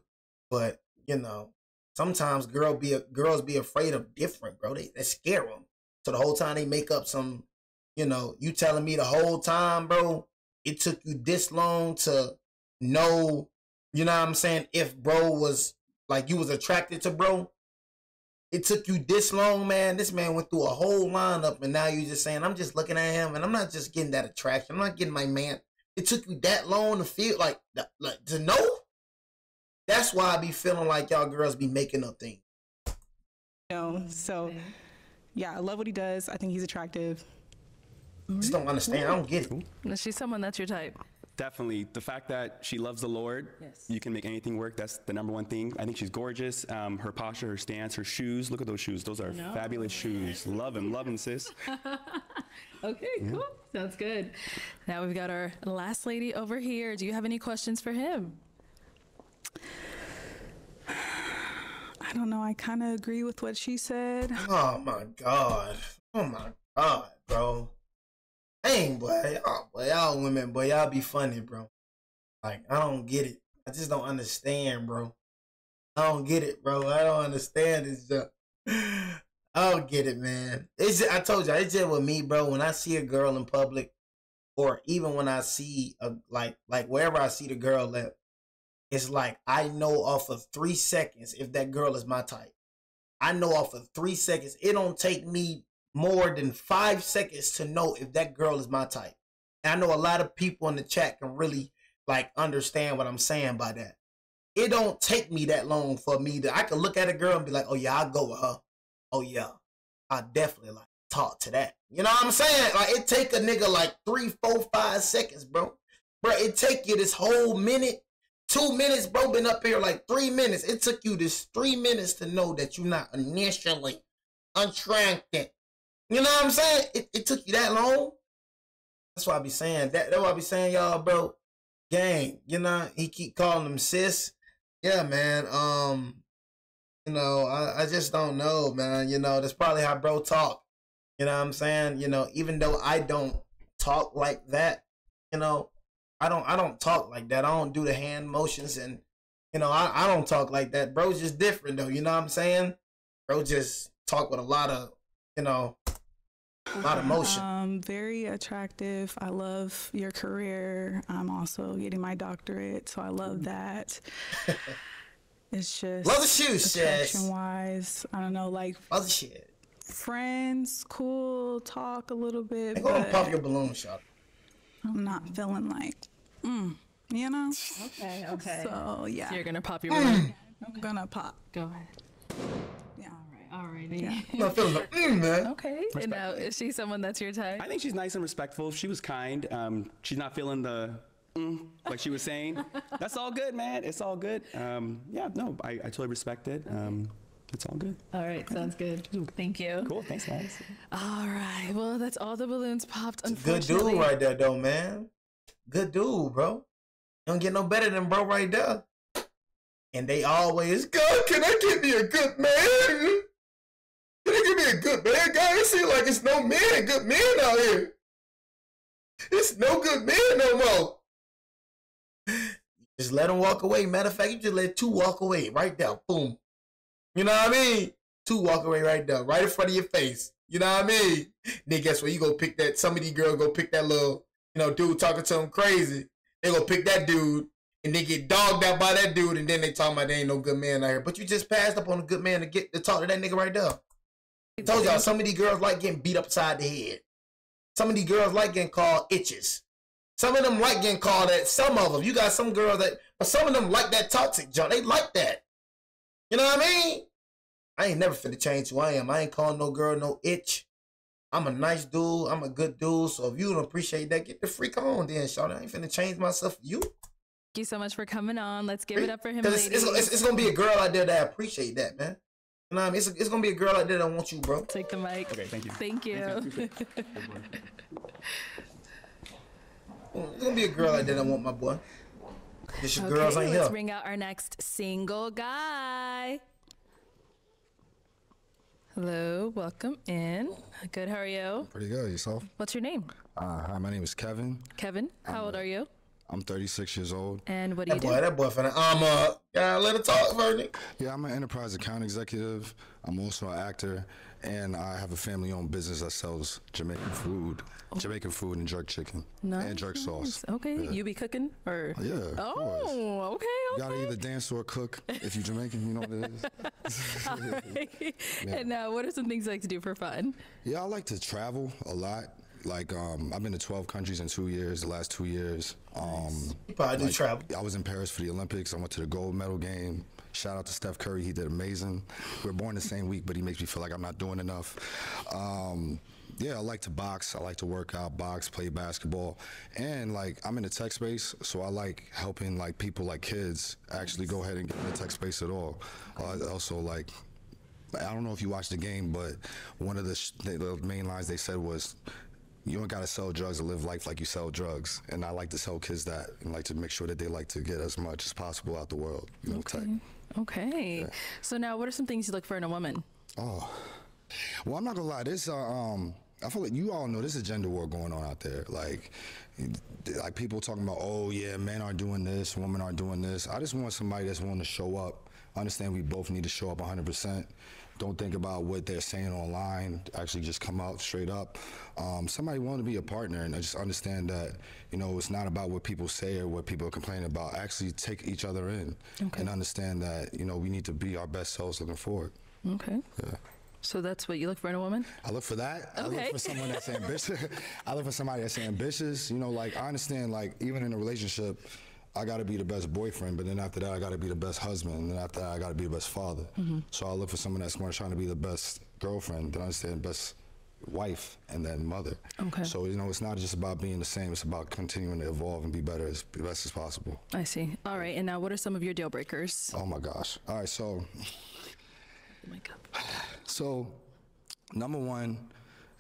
But, you know, sometimes girls be afraid of different, bro. They scare them. So the whole time they make up some, you know, you telling me the whole time, bro, it took you this long to know, you know what I'm saying, if bro was, like, you was attracted to bro. It took you this long, man. This man went through a whole lineup, and now you just saying, I'm just looking at him, and I'm not just getting that attraction. I'm not getting my man. It took you that long to feel like to know. That's why I be feeling like y'all girls be making up things. So yeah, I love what he does. I think he's attractive. Just don't understand. I don't get it. Is she someone that's your type? Definitely. The fact that she loves the Lord, you can make anything work. That's the number one thing. I think she's gorgeous. Her posture, her stance, her shoes. Look at those shoes. Those are fabulous shoes. Love them, sis. Okay, cool. Sounds good. Now we've got our last lady over here. Do you have any questions for him? I don't know. I kind of agree with what she said. Oh my God. Oh my God, bro. Dang, boy. Oh, boy, y'all women, boy, y'all be funny, bro. Like, I don't get it. I just don't understand, bro. I don't get it, bro. I don't understand this stuff. I don't get it, man. It's just, I told you, it's just with me, bro. When I see a girl in public, or even when I see like wherever I see the girl at, it's like I know off of 3 seconds if that girl is my type. I know off of 3 seconds. It don't take me more than 5 seconds to know if that girl is my type. And I know a lot of people in the chat can really like understand what I'm saying by that. It don't take me that long for me to, I can look at a girl and be like, oh yeah, I'll go with her. Oh yeah, I definitely like talk to that. You know what I'm saying? Like it take a nigga like 3, 4, 5 seconds, bro. Bro, it take you this whole minute, 2 minutes, bro, been up here like 3 minutes. It took you this 3 minutes to know that you're not initially attracted. You know what I'm saying? It took you that long. That's why I be saying that. That's why I be saying, y'all, bro. Gang, you know, he keep calling them sis. Yeah, man. You know, I just don't know, man. You know, that's probably how bro talk. You know what I'm saying? You know, even though I don't talk like that, you know, I don't talk like that. I don't do the hand motions, and you know, I don't talk like that. Bro's just different though. You know what I'm saying? Bro just talk with a lot of, you know, a lot of motion. Very attractive. I love your career. I'm also getting my doctorate, so I love that. It's just love the shoes, attraction wise. I don't know, like other shit. Friends, cool, talk a little bit. Go and pop your balloon, shot. I'm not feeling like, you know. Okay. So yeah, So you're gonna pop your balloon. I'm gonna pop. Go ahead. Yeah. All right. Yeah. I'm not feeling like, man. Okay. And now, is she someone that's your type? I think she's nice and respectful. She was kind. She's not feeling the like she was saying. That's all good, man. It's all good. Yeah, no, I totally respect it. It's all good. All right, sounds good. Thank you. Cool, thanks, guys. All right, well, that's all the balloons popped, Good unfortunately. dude right there, though, man. Good dude, bro. Don't get no better than bro right there. And they always, God, can I get me a good man? Can I get me a good man, guys? It seems like it's no men, good men out here. It's no good men no more. Just let them walk away. Matter of fact, you just let 2 walk away right there. Boom. You know what I mean? 2 walk away right there, right in front of your face. You know what I mean? Then guess what? You go pick that, some of these girls go pick that little, you know, dude talking to them crazy. They go pick that dude, and they get dogged out by that dude, and then they talking about they ain't no good man out here. But you just passed up on a good man to talk to that nigga right there. I told y'all, some of these girls like getting beat upside the head. Some of these girls like getting called itches. Some of them like getting called that. Some of them. You got some girls that, but some of them like that toxic junk. They like that. You know what I mean? I ain't never finna change who I am. I ain't calling no girl no itch. I'm a nice dude. I'm a good dude. So if you don't appreciate that, get the freak on then, shawty. I ain't finna change myself for you. Thank you so much for coming on. Let's give it up for him, Because ladies. it's gonna be a girl out there that appreciate that, man. You know what I mean? It's gonna be a girl out there that wants you, bro. Take the mic. Okay, thank you. Thank you. It's gonna be a girl out there that want my boy. It's your girls ain't let's here. bring out our next single guy. Hello, welcome in. Good, how are you? Pretty good. Yourself? What's your name? Hi, my name is Kevin. Kevin. How old are you? I'm 36 years old. And what do you do? That boy finna, gotta let her talk, Vernon. Yeah, I'm an enterprise account executive. I'm also an actor. and I have a family-owned business that sells Jamaican food, and jerk chicken, and jerk sauce. Okay, Yeah. you be cooking or? Yeah. Of course. Oh, okay. You gotta either dance or cook if you're Jamaican. You know what it is. All right. Yeah. And what are some things you like to do for fun? Yeah, I like to travel a lot. Like, I've been to 12 countries in 2 years, the last 2 years. You probably do travel. I was in Paris for the Olympics. I went to the gold medal game. Shout out to Steph Curry. He did amazing. We were born the same week, but he makes me feel like I'm not doing enough. Yeah, I like to box. I like to work out, box, play basketball. And, like, I'm in the tech space, so I like helping, like, people like kids actually go ahead and get in the tech space at all. Also, like, I don't know if you watched the game, but one of the main lines they said was, you don't gotta sell drugs to live life like you sell drugs. And I like to tell kids that and like to make sure that they like to get as much as possible out the world, you know, tech. Okay. Yeah. So now what are some things you look for in a woman? Oh, well, I'm not gonna lie. This, I feel like you all know there's a gender war going on out there. Like people talking about, oh yeah, men are doing this, women are doing this. I just want somebody that's willing to show up. I understand we both need to show up 100%. Don't think about what they're saying online. Actually just come out straight up. Somebody willing to be a partner, and I just understand that, you know, it's not about what people say or what people are complaining about. Actually take each other in and understand that, you know, we need to be our best selves looking forward. Okay. Yeah. So that's what you look for in a woman? I look for that. Okay. I look for someone that's ambitious. I look for somebody that's ambitious. You know, like, I understand, like, even in a relationship, I got to be the best boyfriend, but then after that, I got to be the best husband, and then after that, I got to be the best father. So I look for someone that's going to try to be the best girlfriend, then I understand best wife, and then mother. Okay. So, you know, it's not just about being the same, it's about continuing to evolve and be better as best as possible. I see. All right, and now what are some of your deal breakers? Oh my gosh. All right, so, so number one,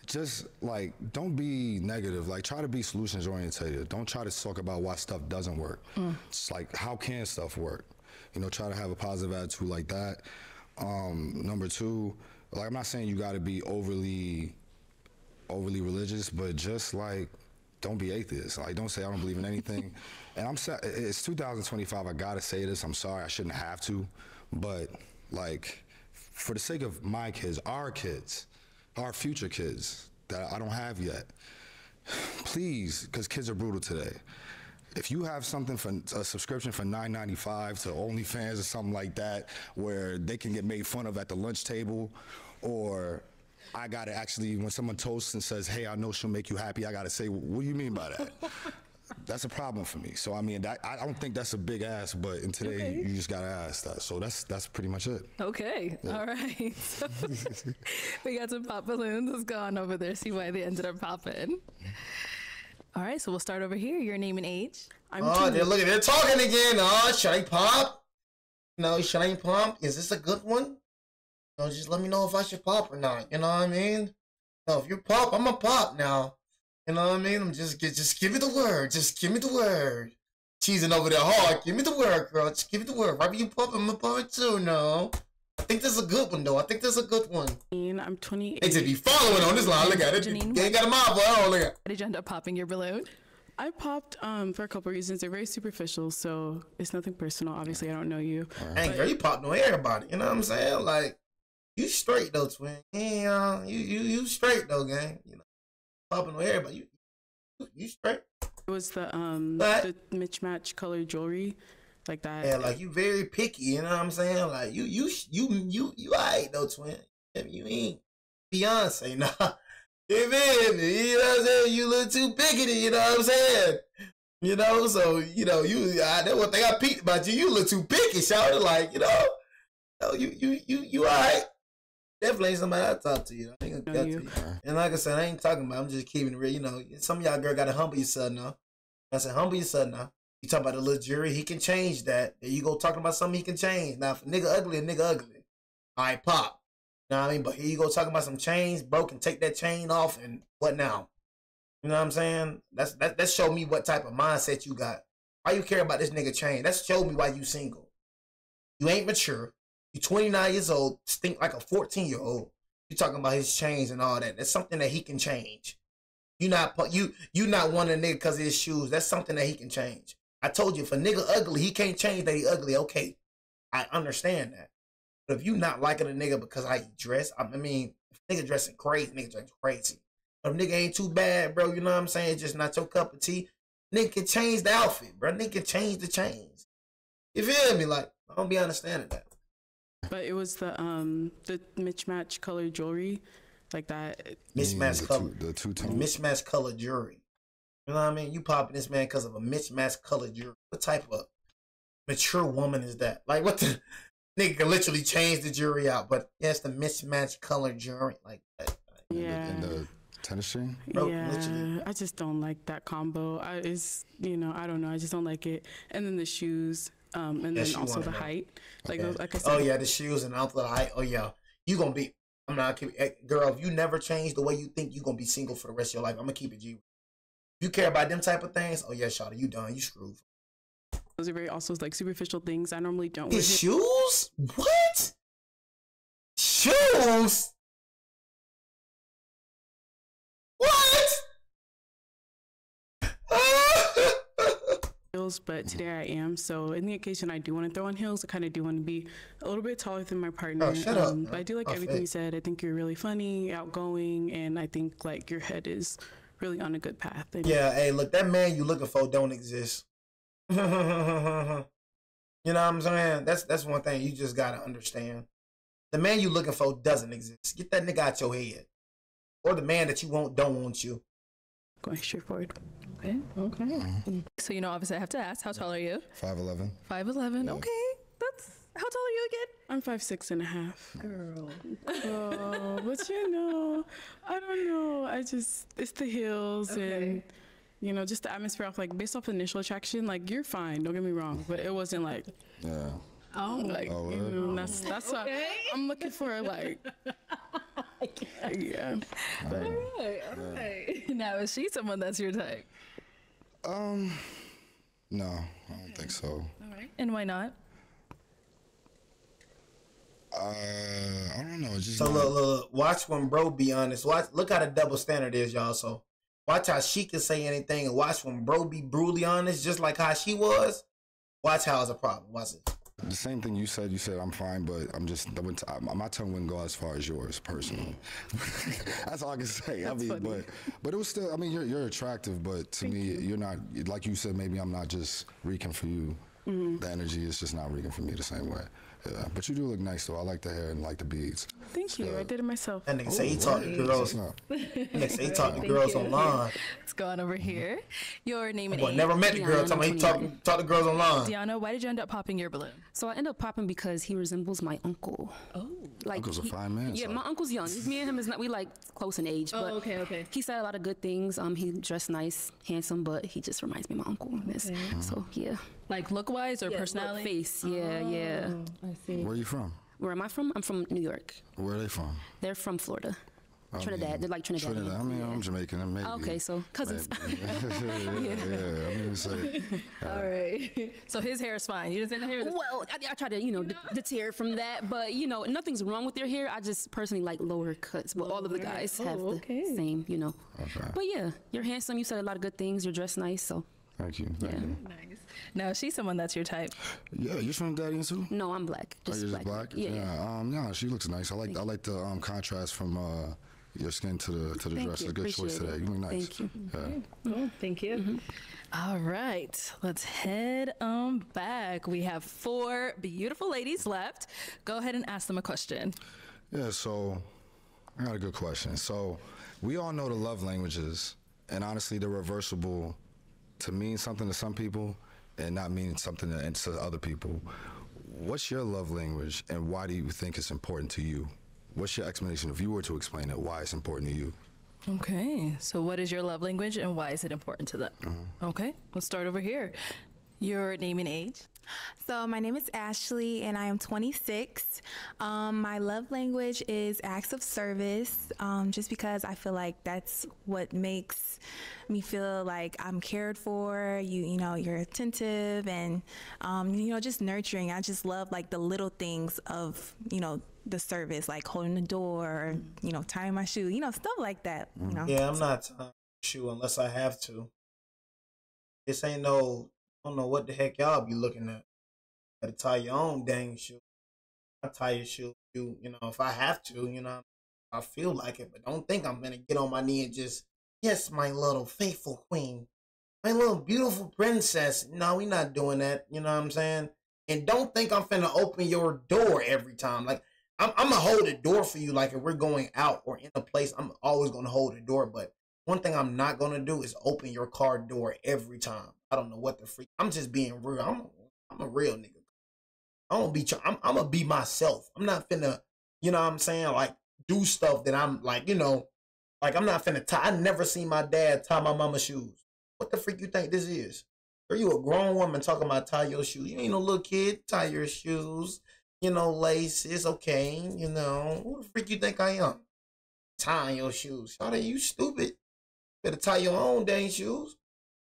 just like, don't be negative. Like, try to be solutions oriented. Don't try to talk about why stuff doesn't work. It's like, how can stuff work? You know, try to have a positive attitude like that. Number two, like, I'm not saying you got to be overly religious, but just like, don't be atheist. Like, don't say I don't believe in anything. And it's 2025. I gotta say this. I'm sorry. I shouldn't have to, but like, for the sake of my kids, our future kids that I don't have yet, please, because kids are brutal today. If you have something for a subscription for $9.95 to OnlyFans or something like that, where they can get made fun of at the lunch table, or I gotta actually, when someone toasts and says, "Hey, I know she'll make you happy," I gotta say, "What do you mean by that?" That's a problem for me. So I mean, I don't think that's a big ask, but in today you just gotta ask that. So that's pretty much it. Okay. Yeah. All right. So we got some pop balloons. Let's go on over there, see why they ended up popping. All right, so we'll start over here. Your name and age. They're talking again. Oh, should I pop? No, should I pop? Is this a good one? No, just let me know if I should pop or not. You know what I mean? No, if you pop, I'm gonna pop now. You know what I mean? Just give me the word. Just give me the word. Cheesing over there hard. Give me the word, girl. Just give me the word. Right when you pop, I'm gonna pop it too. No. I think this is a good one, though. I think this is a good one. I'm 28. They just be following on this line. Look at it. Janine, you ain't got a mob, boy. Oh, look at it. Did you end up popping your balloon? I popped for a couple reasons. They're very superficial, so it's nothing personal. Obviously, I don't know you. Hey, girl, you popped on everybody. You know what I'm saying? Like, you straight, though, twin. Yeah, you straight, though, gang. You know, popping on everybody. You straight. It was the mismatch color jewelry, like that. Yeah, like, you very picky, you know what I'm saying? Like, you alright, though, twin. You ain't Beyonce, nah. You know what I'm saying? You look too picky, you know what I'm saying? You know, so, you know, that's one thing I peeped about you. You look too picky, shouted, like, you know, you alright. Definitely ain't somebody I talk to, you know. I ain't gonna get to you. And like I said, I ain't talking about, I'm just keeping it real. You know, some of y'all girl gotta humble yourself now. I said, humble yourself now. You talk about a little jury, he can change that. There you go talking about something he can change. Now, if a nigga ugly, a nigga ugly. All right, pop. You know what I mean? But here you go talking about some chains, bro, can take that chain off, and what now? You know what I'm saying? That show me what type of mindset you got. Why you care about this nigga chain? That show me why you single. You ain't mature. You 29 years old, stink like a 14-year-old. You talking about his chains and all that. That's something that he can change. You not one of the nigga because of his shoes. That's something that he can change. I told you, if a nigga ugly, he can't change that he ugly. Okay, I understand that. But if you not liking a nigga because how he dress, I mean, Nigga dressing crazy, nigga dressing crazy. But if nigga ain't too bad, bro, you know what I'm saying? It's just not your cup of tea. Nigga can change the outfit, bro. Nigga can change the chains. You feel me? Like, I don't be understanding that. But it was the mismatch color jewelry, like that. Mismatched color. The two-tone. Mismatched color jewelry. You know what I mean? You popping this man because of a mismatched color jewelry. What type of mature woman is that? Like, what the nigga can literally change the jewelry out, but yes, the mismatched color jewelry like that. Yeah. And the tennis string? Bro, yeah, literally. I just don't like that combo. I don't know. I just don't like it. And then the shoes, and then also the height. Like, Okay. like I said. Oh yeah, the shoes and also the height. Oh yeah, you gonna be. I'm not kidding, girl. If you never change the way you think, you gonna be single for the rest of your life. I'm gonna keep it G. If you care about them type of things, oh yeah, shawty, you done. You screwed. Those are very also like superficial things. I normally don't wear His shoes? What? Shoes? What? heels, but today I am. So in the occasion I do want to throw on heels, I kind of do want to be a little bit taller than my partner. Oh, shut up. But I do like everything you said. I think you're really funny, outgoing, and I think like your head is really on a good path. And yeah, hey, look, that man you looking for don't exist. You know what I'm saying? That's one thing you just gotta understand. The man you looking for doesn't exist. Get that nigga out your head. Or the man that you want don't want you. Going straightforward. Okay. So, obviously I have to ask, how tall are you? 5'11". 5'11". Yeah. Okay. How tall are you again? I'm 5'6.5". Girl. Oh, but I don't know. It's the heels and, just the atmosphere off, like, based off initial attraction, like, you're fine, don't get me wrong, but it wasn't like, Yeah. that's what I'm looking for, like, yeah. But, All right. Now, is she someone that's your type? No, I don't think so. All right. And why not? I don't know. It's just So look, watch when bro be honest. Look how the double standard is, y'all. So watch how she can say anything and watch when bro be brutally honest, just like how she was. Watch how it's a problem. Watch it. the same thing you said. You said I'm fine, but my tongue wouldn't go as far as yours personally. That's all I can say. But it was still. I mean, you're attractive, but to me, you're not. Like you said, maybe I'm not just reeking for you. Mm-hmm. The energy is just not reeking for me the same way. Yeah, but you do look nice though. I like the hair and like the beads. Thank you. I did it myself. That nigga say he talk to girls. Nigga say he talk to girls online. Let's go on over here. Your name and Boy, age. never met the girl. Tell me he talk to girls online. Deanna, why did you end up popping your balloon? So I ended up popping because he resembles my uncle. Oh. Like Uncle's a fine man. Yeah, so. my uncle's young. Me and him is not. We like close in age. But okay. He said a lot of good things. He dressed nice, handsome, but he just reminds me of my uncle. So yeah. Like look-wise or personality? Face. Yeah. I see. Where are you from? Where am I from? I'm from New York. Where are they from? They're from Florida. Trinidad. They're like Trinidad. I mean, I'm Jamaican. Maybe. Okay, so cousins. yeah. I mean, say. All right. So his hair is fine. You didn't say the hair. Well, I try to deter from that, but nothing's wrong with their hair. I just personally like lower cuts, but all of the guys have the same. Okay. But yeah, you're handsome. You said a lot of good things. You're dressed nice, so. Thank you. Nice. Now, is she someone that's your type? Yeah, you're from Daddy too? No, I'm black. Just black. Black? Yeah. No, she looks nice. I like the contrast from your skin to the dress. You. A good choice today. You look nice. Thank you. Yeah. Thank you. Mm-hmm. All right, let's head back. We have 4 beautiful ladies left. Go ahead and ask them a question. Yeah, so I got a good question. So we all know the love languages, and honestly, they're reversible to mean something to some people and not mean something to other people. What's your love language, and why do you think it's important to you? What's your explanation, if you were to explain it, why it's important to you? Okay, so what is your love language and why is it important to them? Okay, let's start over here. Your name and age? So my name is Ashley and I am 26. My love language is acts of service, just because I feel like that's what makes me feel like I'm cared for. You're attentive and, just nurturing. I just love like the little things of, the service, like holding the door, tying my shoe, stuff like that. Yeah, I'm not tying my shoe unless I have to. This ain't no, I don't know what the heck y'all be looking at. Gotta tie your own dang shoe. I tie your shoe, if I have to, I feel like it, but don't think I'm gonna get on my knee and just, yes, my little faithful queen, my little beautiful princess. No, we not doing that. You know what I'm saying? And don't think I'm finna open your door every time. Like, I'm gonna hold the door for you. Like, if we're going out or in a place, I'm always gonna hold the door. But one thing I'm not gonna do is open your car door every time. I don't know what the freak. I'm just being real. I'm a real nigga. I'm gonna be myself. I'm not finna, you know what I'm saying? Like, do stuff that I'm like, you know, like I'm not finna tie. I never seen my dad tie my mama's shoes. What the freak you think this is? Are you a grown woman talking about tie your shoes? You ain't no little kid. Tie your shoes. You know, laces. Okay. You know, who the freak you think I am? Tying your shoes. Shawty, you stupid. Better tie your own dang shoes.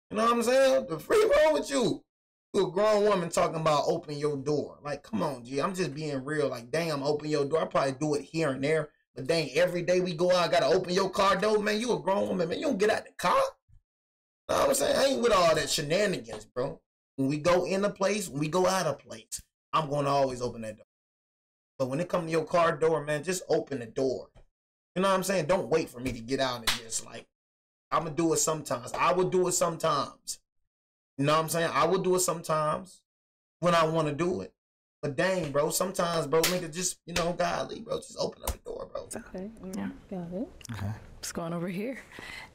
You know what I'm saying? The freak wrong with you? You a grown woman talking about open your door. Like, come on, G. I'm just being real. Like, damn, open your door. I probably do it here and there. But dang, every day we go out, I gotta open your car door. Man, you a grown woman, man. You don't get out the car. You know what I'm saying? I ain't with all that shenanigans, bro. When we go in a place, when we go out of place, I'm going to always open that door. But when it comes to your car door, man, just open the door. You know what I'm saying? Don't wait for me to get out and just like, I'm going to do it sometimes. I will do it sometimes. You know what I'm saying? I will do it sometimes when I want to do it. But dang, bro, sometimes, bro, nigga, just, you know, godly, bro, just open up the door, bro. Okay. Yeah. Got it. Okay. What's going over here?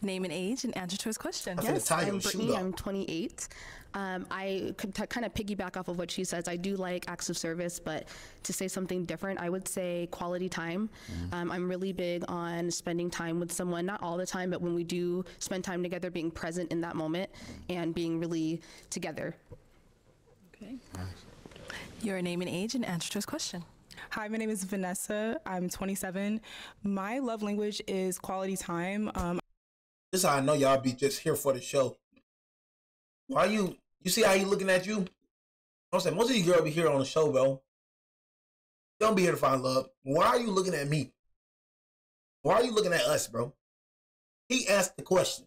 Name and age and answer to his question. Yes, I'm Brittany. I'm 28. I could kind of piggyback off of what she says. I do like acts of service, but to say something different, I would say quality time. I'm really big on spending time with someone, not all the time, but when we do spend time together, being present in that moment and being really together. Okay. Your name and age and answer to his question. Hi, my name is Vanessa. I'm 27. My love language is quality time. This is how I know y'all be just here for the show. Why you see how he looking at you? I'm saying most of these girls be here on the show, bro. Don't be here to find love. Why are you looking at me? Why are you looking at us, bro? He asked the question.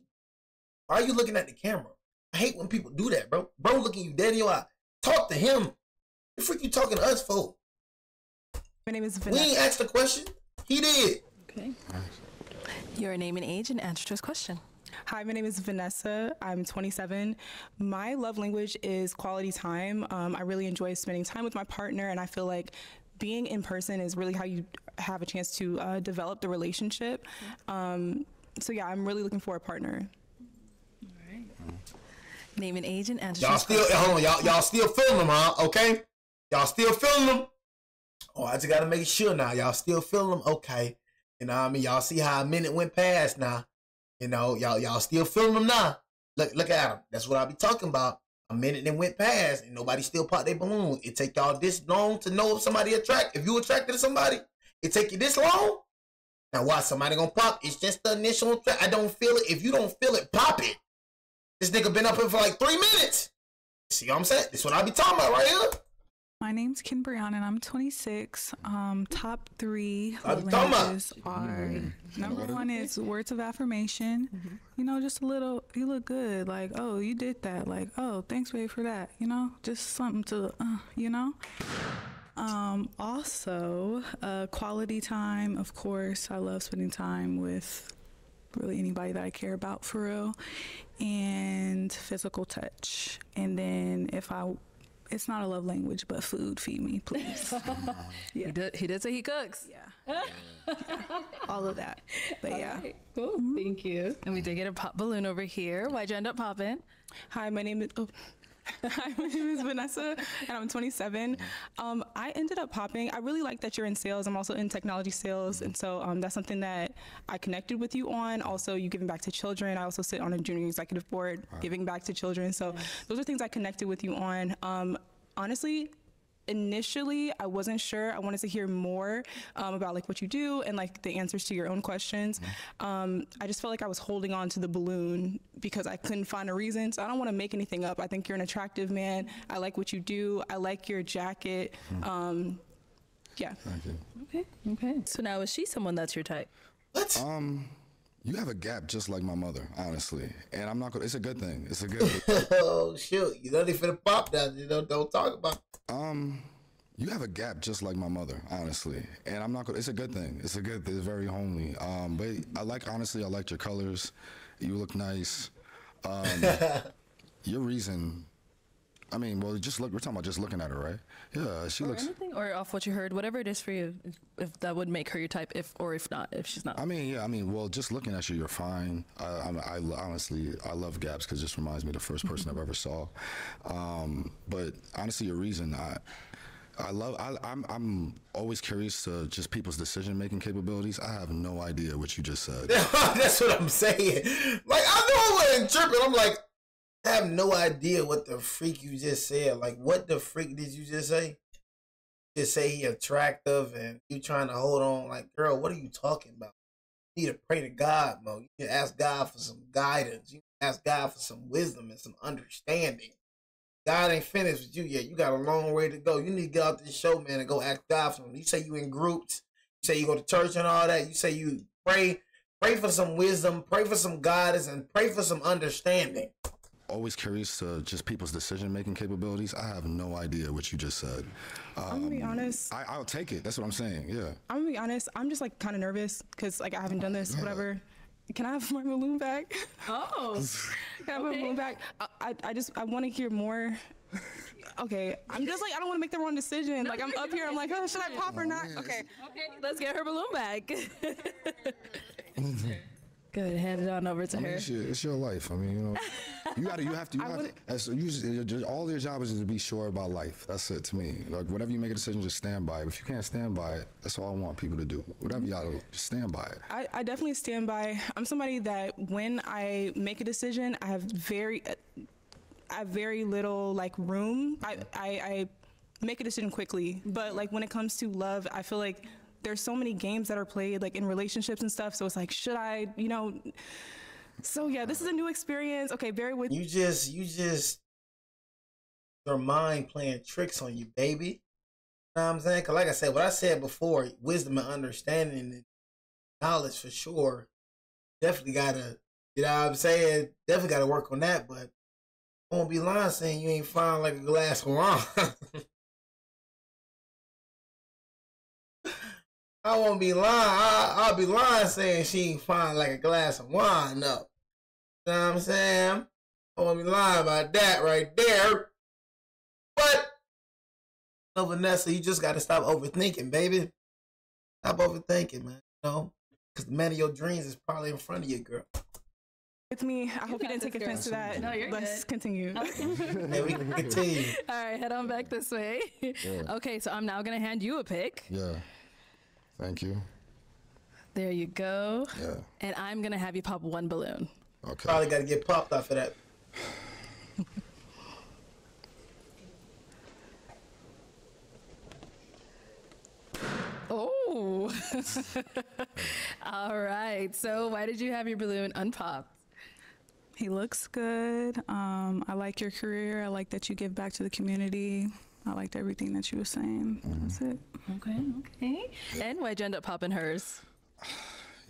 Why are you looking at the camera? I hate when people do that, bro. Bro looking you dead in your eye. Talk to him. The freak you talking to us for? My name is Vanessa. We ain't asked the question. He did. Okay. Your name and age and answer to his question. Hi, my name is Vanessa. I'm 27. My love language is quality time. I really enjoy spending time with my partner, and I feel like being in person is really how you have a chance to develop the relationship. So yeah, I'm really looking for a partner. All right. Name and age and answer. Y'all still hold on. Y'all still filming them, huh? Okay. Y'all still filming them. Oh, I just gotta make sure now. Y'all still filming them. Okay. You know what I mean? Y'all see how a minute went past now. You know, y'all still filming them now. Look at them. That's what I be talking about. A minute then went past and nobody still popped their balloon. It take y'all this long to know if somebody if you attracted to somebody. It take you this long. Now why somebody gonna pop? It's just the initial attract. I don't feel it. If you don't feel it, pop it. This nigga been up here for like 3 minutes. See what I'm saying? This what I be talking about right here. My name's Ken Brianna and I'm 26. Top 3 languages are, number 1 is words of affirmation. You know, just a little, you look good. Like, oh, you did that. Like, oh, thanks, babe, for that. You know, just something to, you know. Also, quality time, of course. I love spending time with really anybody that I care about, for real. And physical touch. And then it's not a love language, but food. Feed me, please. Yeah. He did say he cooks. Yeah. All of that. But yeah. Right. Cool. Thank you. And we did get a pop balloon over here. Why'd you end up popping? Hi, my name is Vanessa, and I'm 27. I ended up popping. I really like that you're in sales. I'm also in technology sales, and so that's something that I connected with you on. Also, you giving back to children. I also sit on a junior executive board, giving back to children. So those are things I connected with you on. Honestly, initially, I wasn't sure. I wanted to hear more about like what you do and like the answers to your own questions. I just felt like I was holding on to the balloon because I couldn't find a reason. So I don't want to make anything up. I think you're an attractive man. I like what you do. I like your jacket. Yeah. Okay. So now is she someone that's your type? What? You have a gap just like my mother, honestly. And I'm not gonna, it's a good thing. It's a good thing. Oh, shoot. You know they finna pop that. You know, don't talk about You have a gap just like my mother, honestly, and I'm not gonna. It's a good thing. It's very homely. But honestly, I like your colors. You look nice. Your reason. I mean, well, just look. We're talking about just looking at her, right? Yeah, she looks. Anything, or off what you heard, whatever it is for you, if that would make her your type, if not, if she's not. I mean, well, just looking at you, you're fine. Honestly, I love gaps because it just reminds me of the first person I've ever saw. But honestly, your reason, I'm always curious to just people's decision-making capabilities. I have no idea what you just said. That's what I'm saying. Like, I know I wasn't tripping. I'm like, I have no idea what the freak you just said. Like, what the freak did you just say? Just say he attractive and you trying to hold on. Like, girl, what are you talking about? You need to pray to God, Mo. You need to ask God for some guidance. You need to ask God for some wisdom and some understanding. God ain't finished with you yet. You got a long way to go. You need to get out this show, man, and go ask God for him. You say you in groups. You say you go to church and all that. You say you pray for some wisdom, pray for some guidance, and pray for some understanding. Always curious to just people's decision-making capabilities. I have no idea what you just said. I'm gonna be honest. I'll take it. That's what I'm saying. Yeah. I'm gonna be honest. I'm just like kind of nervous because like I haven't done this. Whatever. Can I have my balloon back? Oh. Can I have my balloon back? I want to hear more. Okay. I'm just like I don't want to make the wrong decision. Like I'm up here. I'm like, oh, should I pop or not? Okay. Let's get her balloon back. Good, hand it on over to her. It's your life. I mean, all your job is to be sure about life. That's it to me. Like, whenever you make a decision, just stand by it. If you can't stand by it, that's all I want people to do. Whatever y'all do, just stand by it. I definitely stand by. I'm somebody that when I make a decision, I have very little like room. I make a decision quickly, but like when it comes to love, I feel like there's so many games that are played like in relationships and stuff. So it's like, should I, so yeah, this is a new experience. Okay, bear with you. Just your mind playing tricks on you, baby. You know what I'm saying? Cause like I said, what I said before, wisdom and understanding and knowledge for sure. Definitely gotta, you know what I'm saying? Definitely gotta work on that, but I won't be lying saying you ain't fine like a glass of wine. I won't be lying. I'll be lying saying she ain't fine like a glass of wine, no. You know what I'm saying? I won't be lying about that right there. But, no, Vanessa, you just got to stop overthinking, baby. Stop overthinking, man. You know? Because the man of your dreams is probably in front of you, girl. With me, I hope you didn't take offense to that. No, you're Let's good. Continue. Hey, we can continue. All right, head on back this way. Yeah. Okay, so I'm now going to hand you a pick. Yeah. Thank you. There you go. Yeah. And I'm going to have you pop one balloon. Okay. Probably got to get popped off of that. Oh. All right. So why did you have your balloon unpopped? He looks good. I like your career. I like that you give back to the community. I liked everything that you were saying. That's it. Okay. And why'd you end up popping hers?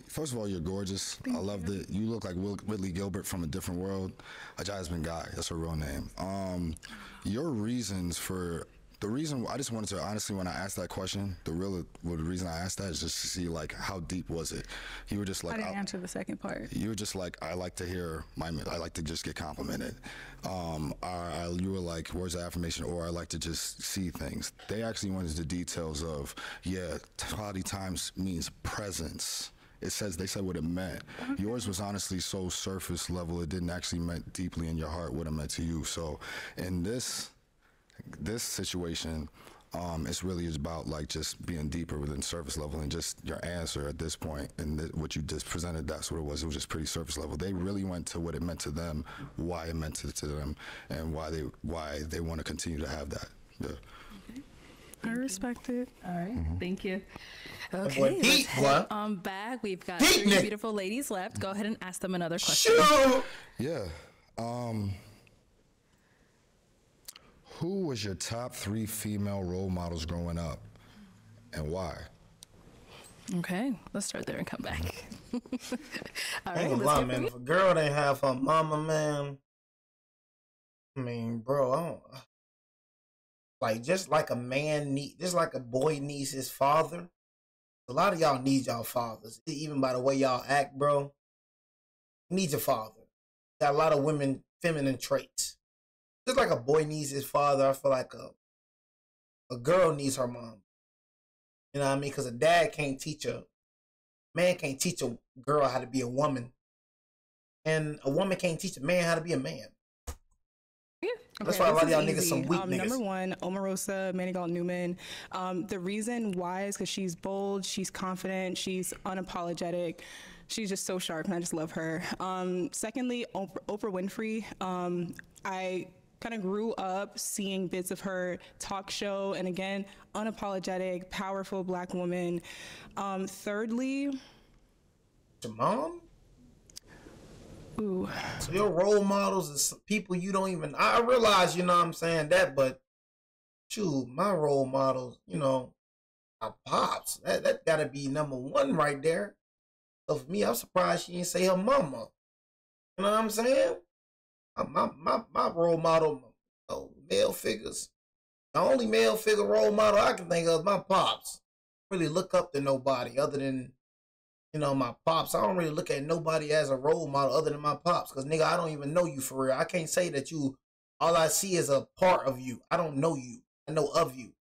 First of all, you're gorgeous. I love that you look like Whitley Gilbert from A Different World. A Jasmine Guy, that's her real name. Your reasons for the reason I just wanted to honestly, when I asked that question, the reason I asked that is just to see like how deep was it. You were just like I didn't answer the second part. You were just like I like to hear I like to just get complimented. You were like words of affirmation, or I like to just see things. They actually went into the details of quality times means presence. They said what it meant. Okay. Yours was honestly so surface level. It didn't actually meant deeply in your heart what it meant to you. So in this situation, it's really about like just being deeper within surface level, and just your answer at this point and what you just presented, that's what it was. It was just pretty surface level. They really went to what it meant to them, why it meant to them, and why they want to continue to have that. Yeah. I respect it. All right, thank you. Okay, let's head on back. We've got three beautiful ladies left. Go ahead and ask them another question. Sure. Yeah. Who was your top 3 female role models growing up, and why? Okay, let's start there and come back. All right, lie, man. If a girl didn't have her mama, man, I mean, bro, like just like a man just like a boy needs his father. A lot of y'all need y'all fathers, even by the way y'all act, bro. You need your father. Got a lot of women, feminine traits. Just like a boy needs his father, I feel like a girl needs her mom. You know what I mean? Because a dad can't teach a man can't teach a girl how to be a woman, and a woman can't teach a man how to be a man. That's why a lot of y'all niggas some weak niggas. Number one, Omarosa Manigault Newman. The reason why is because she's bold, she's confident, she's unapologetic. She's just so sharp, and I just love her. Secondly, Oprah Winfrey. I kind of grew up seeing bits of her talk show, and again, unapologetic, powerful Black woman. Thirdly, your mom? Ooh. So your role models is people you don't even, I realize, you know what I'm saying, that, but shoot, my role models, you know, my pops, that gotta be number one right there. So for me, I'm surprised she didn't say her mama. You know what I'm saying? My role model, male figures, the only male figure role model I can think of is my pops. Really look up to nobody other than, you know, my pops. I don't really look at nobody as a role model other than my pops. Because, nigga, I don't even know you for real. I can't say that you, all I see is a part of you. I don't know you. I know of you.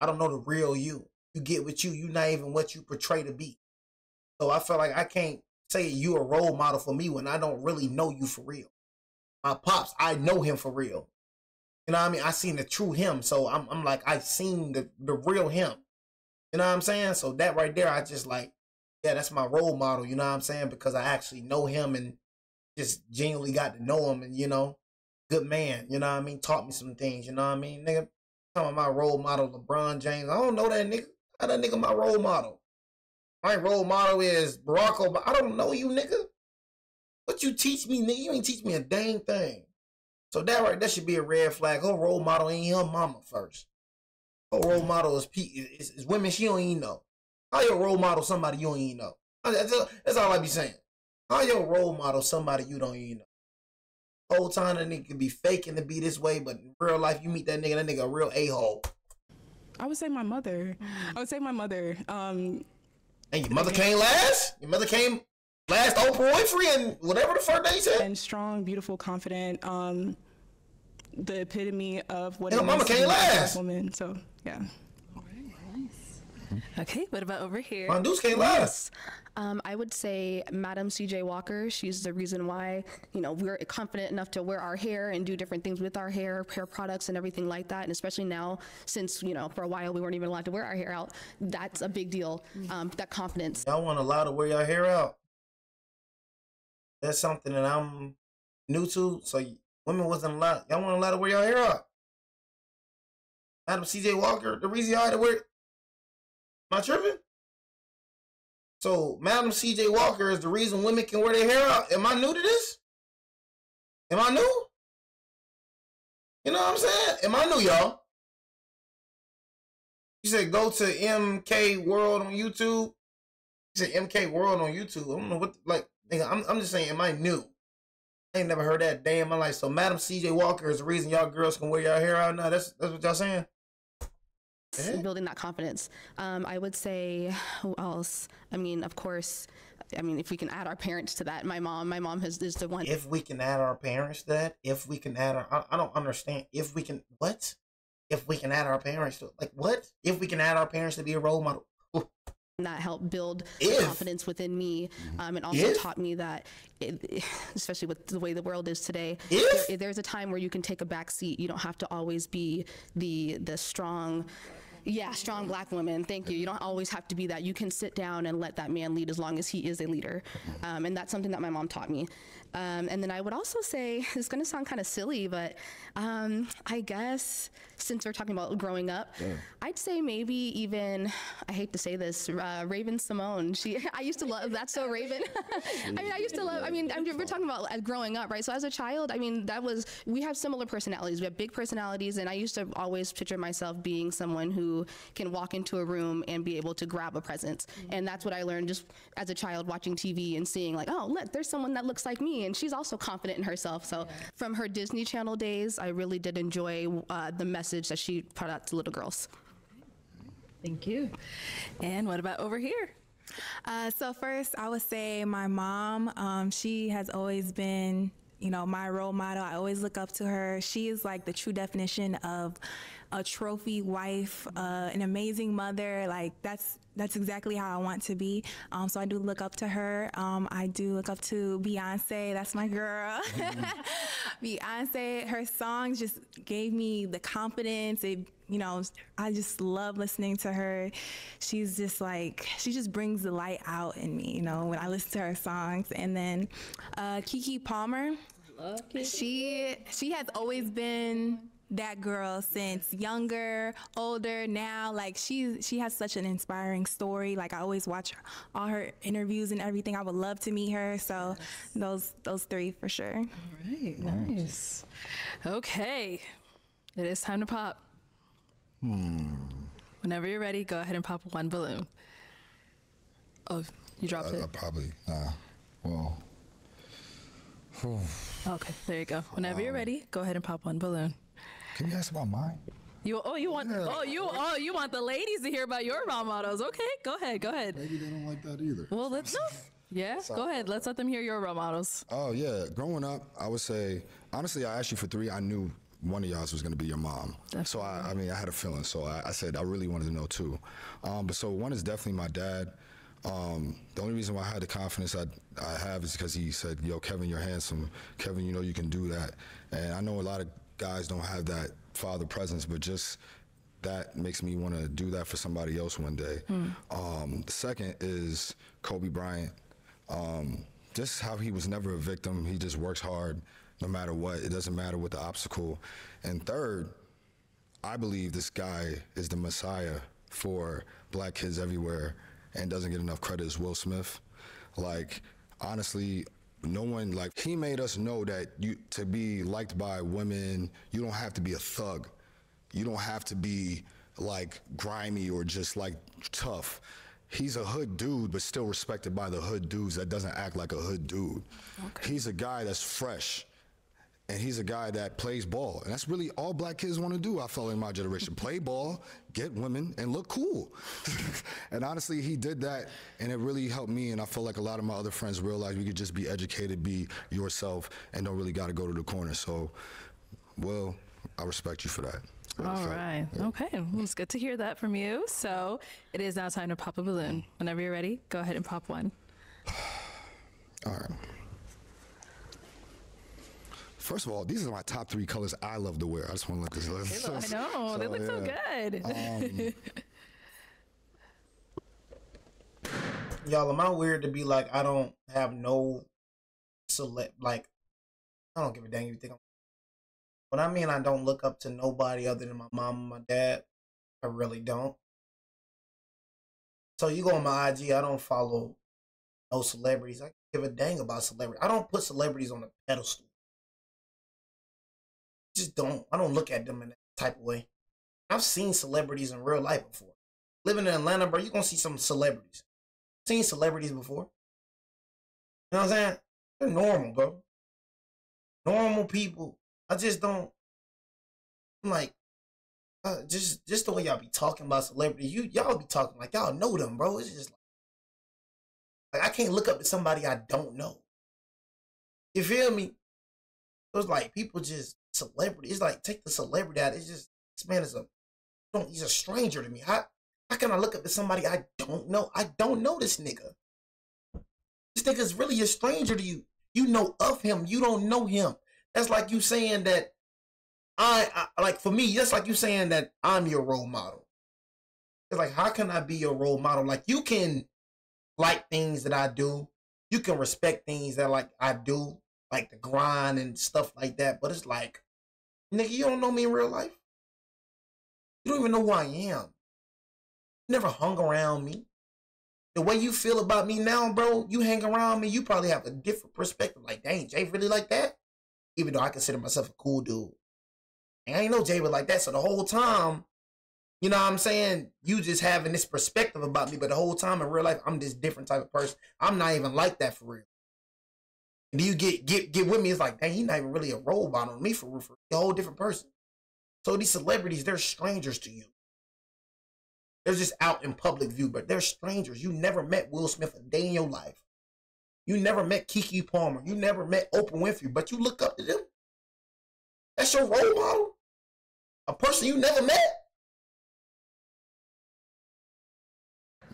I don't know the real you. You get with you. You not even what you portray to be. So I feel like I can't say you a role model for me when I don't really know you for real. My pops, I know him for real. You know what I mean? I seen the true him. So I'm like, I seen the real him. You know what I'm saying? So that right there, I just like, yeah, that's my role model, you know what I'm saying? Because I actually know him and just genuinely got to know him and, you know, good man, you know what I mean? Taught me some things, you know what I mean? Nigga, talking about my role model, LeBron James. I don't know that nigga. How that nigga my role model? My role model is Barack Obama. I don't know you, nigga. What you teach me, nigga? You ain't teach me a dang thing. So that should be a red flag. Her role model ain't her mama first. Her role model is women she don't even know. How your role model somebody you don't even know? That's all I be saying. How your role model somebody you don't even know? Whole time that nigga could be faking to be this way, but in real life you meet that nigga a real a-hole. I would say my mother. I would say my mother. And your mother came last? Your mother came last Oprah Winfrey and whatever the first day said? And strong, beautiful, confident. The epitome of what her mama came last. Woman. So, yeah. Okay, what about over here? Mondoose came last. I would say Madam C.J. Walker. She's the reason why, you know, we're confident enough to wear our hair and do different things with our hair products and everything like that. And especially now, since, you know, for a while we weren't even allowed to wear our hair out. That's a big deal, that confidence. Y'all weren't allowed to wear your hair out. That's something that I'm new to. So women wasn't allowed. Y'all weren't allowed to wear your hair out. Madam C.J. Walker, the reason y'all had to wear it. Am I tripping? So Madam C.J. Walker is the reason women can wear their hair out. Am I new to this? Am I new? You know what I'm saying? Am I new, y'all? You said go to MK World on YouTube. You said MK World on YouTube. I don't know what, like, nigga, I'm just saying, am I new? I ain't never heard that day in my life. So Madam C.J. Walker is the reason y'all girls can wear your hair out now. That's what y'all saying? Building that confidence. I would say, who else? I mean, of course, I mean, if we can add our parents to that, my mom is the one. If we can add our parents to that, if we can add our, I don't understand. If we can, what? If we can add our parents to, like, what? If we can add our parents to be a role model. That helped build the confidence within me, and also taught me that, especially with the way the world is today, there's a time where you can take a back seat. You don't have to always be the strong. Yeah, strong Black woman. Thank you. You don't always have to be that. You can sit down and let that man lead as long as he is a leader. And that's something that my mom taught me. And then I would also say, it's going to sound kind of silly, but I guess since we're talking about growing up, I'd say maybe even, I hate to say this, Raven Simone. I used to love, that's so Raven. We're talking about growing up, right? So as a child, I mean, we have similar personalities. We have big personalities, and I used to always picture myself being someone who can walk into a room and be able to grab a presence. And that's what I learned just as a child watching TV and seeing like, oh, look, there's someone that looks like me. me, and she's also confident in herself. So from her Disney Channel days, I really did enjoy the message that she put out to little girls. Thank you. And what about over here? So first, I would say my mom. She has always been, you know, my role model. I always look up to her. She is like the true definition of a trophy wife, an amazing mother. Like that's exactly how I want to be. So I do look up to her. I do look up to Beyonce. That's my girl. Beyonce, her songs just gave me the confidence. You know, I just love listening to her. She's just like, she just brings the light out in me, you know, when I listen to her songs. And then Keke Palmer, she has always been that girl since younger, older, now. Like she has such an inspiring story. Like I always watch all her interviews and everything. I would love to meet her. So those three for sure. All right, nice. Okay, it is time to pop. Whenever you're ready, go ahead and pop one balloon. Oh, you dropped it? Probably, well. Okay, there you go. Whenever you're ready, go ahead and pop one balloon. Can you ask about mine? You want the ladies to hear about your role models. Okay, go ahead. Maybe they don't like that either. Well, let's know. Yeah, go ahead. Let's let them hear your role models. Oh yeah, growing up, I would say honestly, I asked you for three. I knew one of y'all was going to be your mom. Definitely. So I mean, I had a feeling. So I said I really wanted to know two. But so one is definitely my dad. The only reason why I had the confidence I have is because he said, "Yo, Kevin, you're handsome. Kevin, you know you can do that." And I know a lot of guys don't have that father presence, but just that makes me want to do that for somebody else one day. The second is Kobe Bryant. Just how he was never a victim. He just works hard no matter what. It doesn't matter what the obstacle. And third, I believe this guy is the messiah for black kids everywhere and doesn't get enough credit as Will Smith. Like, honestly, no one, like, he made us know that to be liked by women, you don't have to be a thug. You don't have to be, like, grimy or just, like, tough. He's a hood dude, but still respected by the hood dudes that doesn't act like a hood dude. Okay. He's a guy that's fresh. And he's a guy that plays ball. And that's really all black kids want to do, I felt, in my generation. Play ball, get women, and look cool. And honestly, he did that, and it really helped me. And I feel like a lot of my other friends realized we could just be educated, be yourself, and don't really got to go to the corner. So, well, I respect you for that. All right. Yeah. Okay. Well, it's good to hear that from you. So it is now time to pop a balloon. Whenever you're ready, go ahead and pop one. All right. First of all, these are my top three colors I love to wear. I just want to look this. I know. They look so good. Y'all, am I weird to be like, I don't have no like, I don't give a dang if you think I'm. When I mean I don't look up to nobody other than my mom and my dad, I really don't. So you go on my IG, I don't follow no celebrities. I give a dang about celebrities. I don't put celebrities on a pedestal. Just don't. I don't look at them in that type of way. I've seen celebrities in real life before. Living in Atlanta, bro, you're going to see some celebrities. Seen celebrities before. You know what I'm saying? They're normal, bro. Normal people. I just don't. I'm like, just the way y'all be talking about celebrities. Y'all be talking like y'all know them, bro. It's just like I can't look up to somebody I don't know. You feel me? It was like people just celebrity. It's like take the celebrity out. It's just this man is he's a stranger to me. How can I look up to somebody I don't know? I don't know this nigga. This nigga's really a stranger to you. You know of him. You don't know him. That's like you saying that I like for me, that's like you saying that I'm your role model. It's like, how can I be your role model? Like you can like things that I do. You can respect things that like I do, like the grind and stuff like that. But it's like, nigga, you don't know me in real life. You don't even know who I am. You never hung around me. The way you feel about me now, bro, you hang around me, you probably have a different perspective. Like, dang, Jay really like that? Even though I consider myself a cool dude. And I ain't know Jay was like that. So the whole time, you know what I'm saying? You just having this perspective about me. But the whole time in real life, I'm this different type of person. I'm not even like that for real. And then you get with me, it's like, dang, he's not even really a role model on me for a whole different person. So these celebrities, they're strangers to you. They're just out in public view, but they're strangers. You never met Will Smith a day in your life. You never met Keke Palmer. You never met Oprah Winfrey, but you look up to them. That's your role model? A person you never met?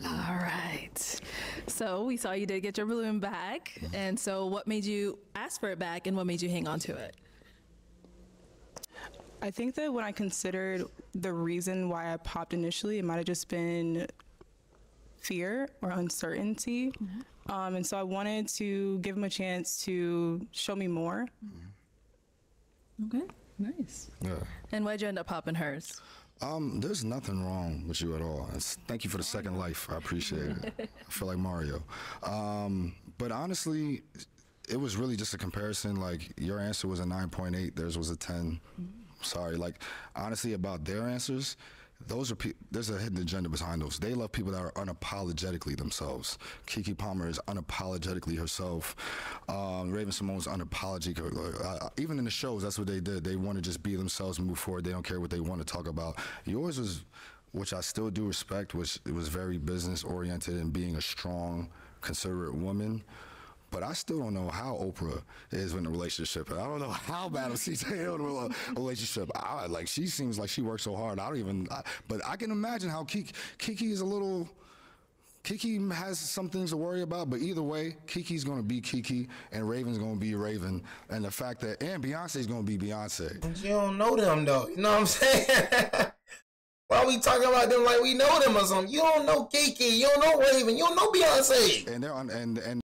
All right. So we saw you did get your balloon back. And so what made you ask for it back and what made you hang on to it? I think that when I considered the reason why I popped initially, it might have just been fear or uncertainty. And so I wanted to give him a chance to show me more. Okay, nice. Yeah. And why'd you end up popping hers? There's nothing wrong with you at all. Thank you for the second life. I appreciate it. I feel like Mario. But honestly, it was really just a comparison. Like, your answer was a 9.8, theirs was a 10. Sorry. Like, honestly, about their answers, those are there's a hidden agenda behind those. They love people that are unapologetically themselves. Keke Palmer is unapologetically herself. Raven Simone's unapologetic. Even in the shows, that's what they did. They want to just be themselves and move forward. They don't care what they want to talk about. Yours was, which I still do respect, which it was very business oriented and being a strong, considerate woman. But I still don't know how Oprah is in a relationship. And I don't know how bad she's in a relationship. Like, she seems like she works so hard. But I can imagine how Keke is a little. Keke has some things to worry about, but either way, Kiki's gonna be Keke, and Raven's gonna be Raven, and the fact that Beyonce's gonna be Beyonce. But you don't know them though. You know what I'm saying? Why are we talking about them like we know them or something? You don't know Keke. You don't know Raven. You don't know Beyonce. And they're and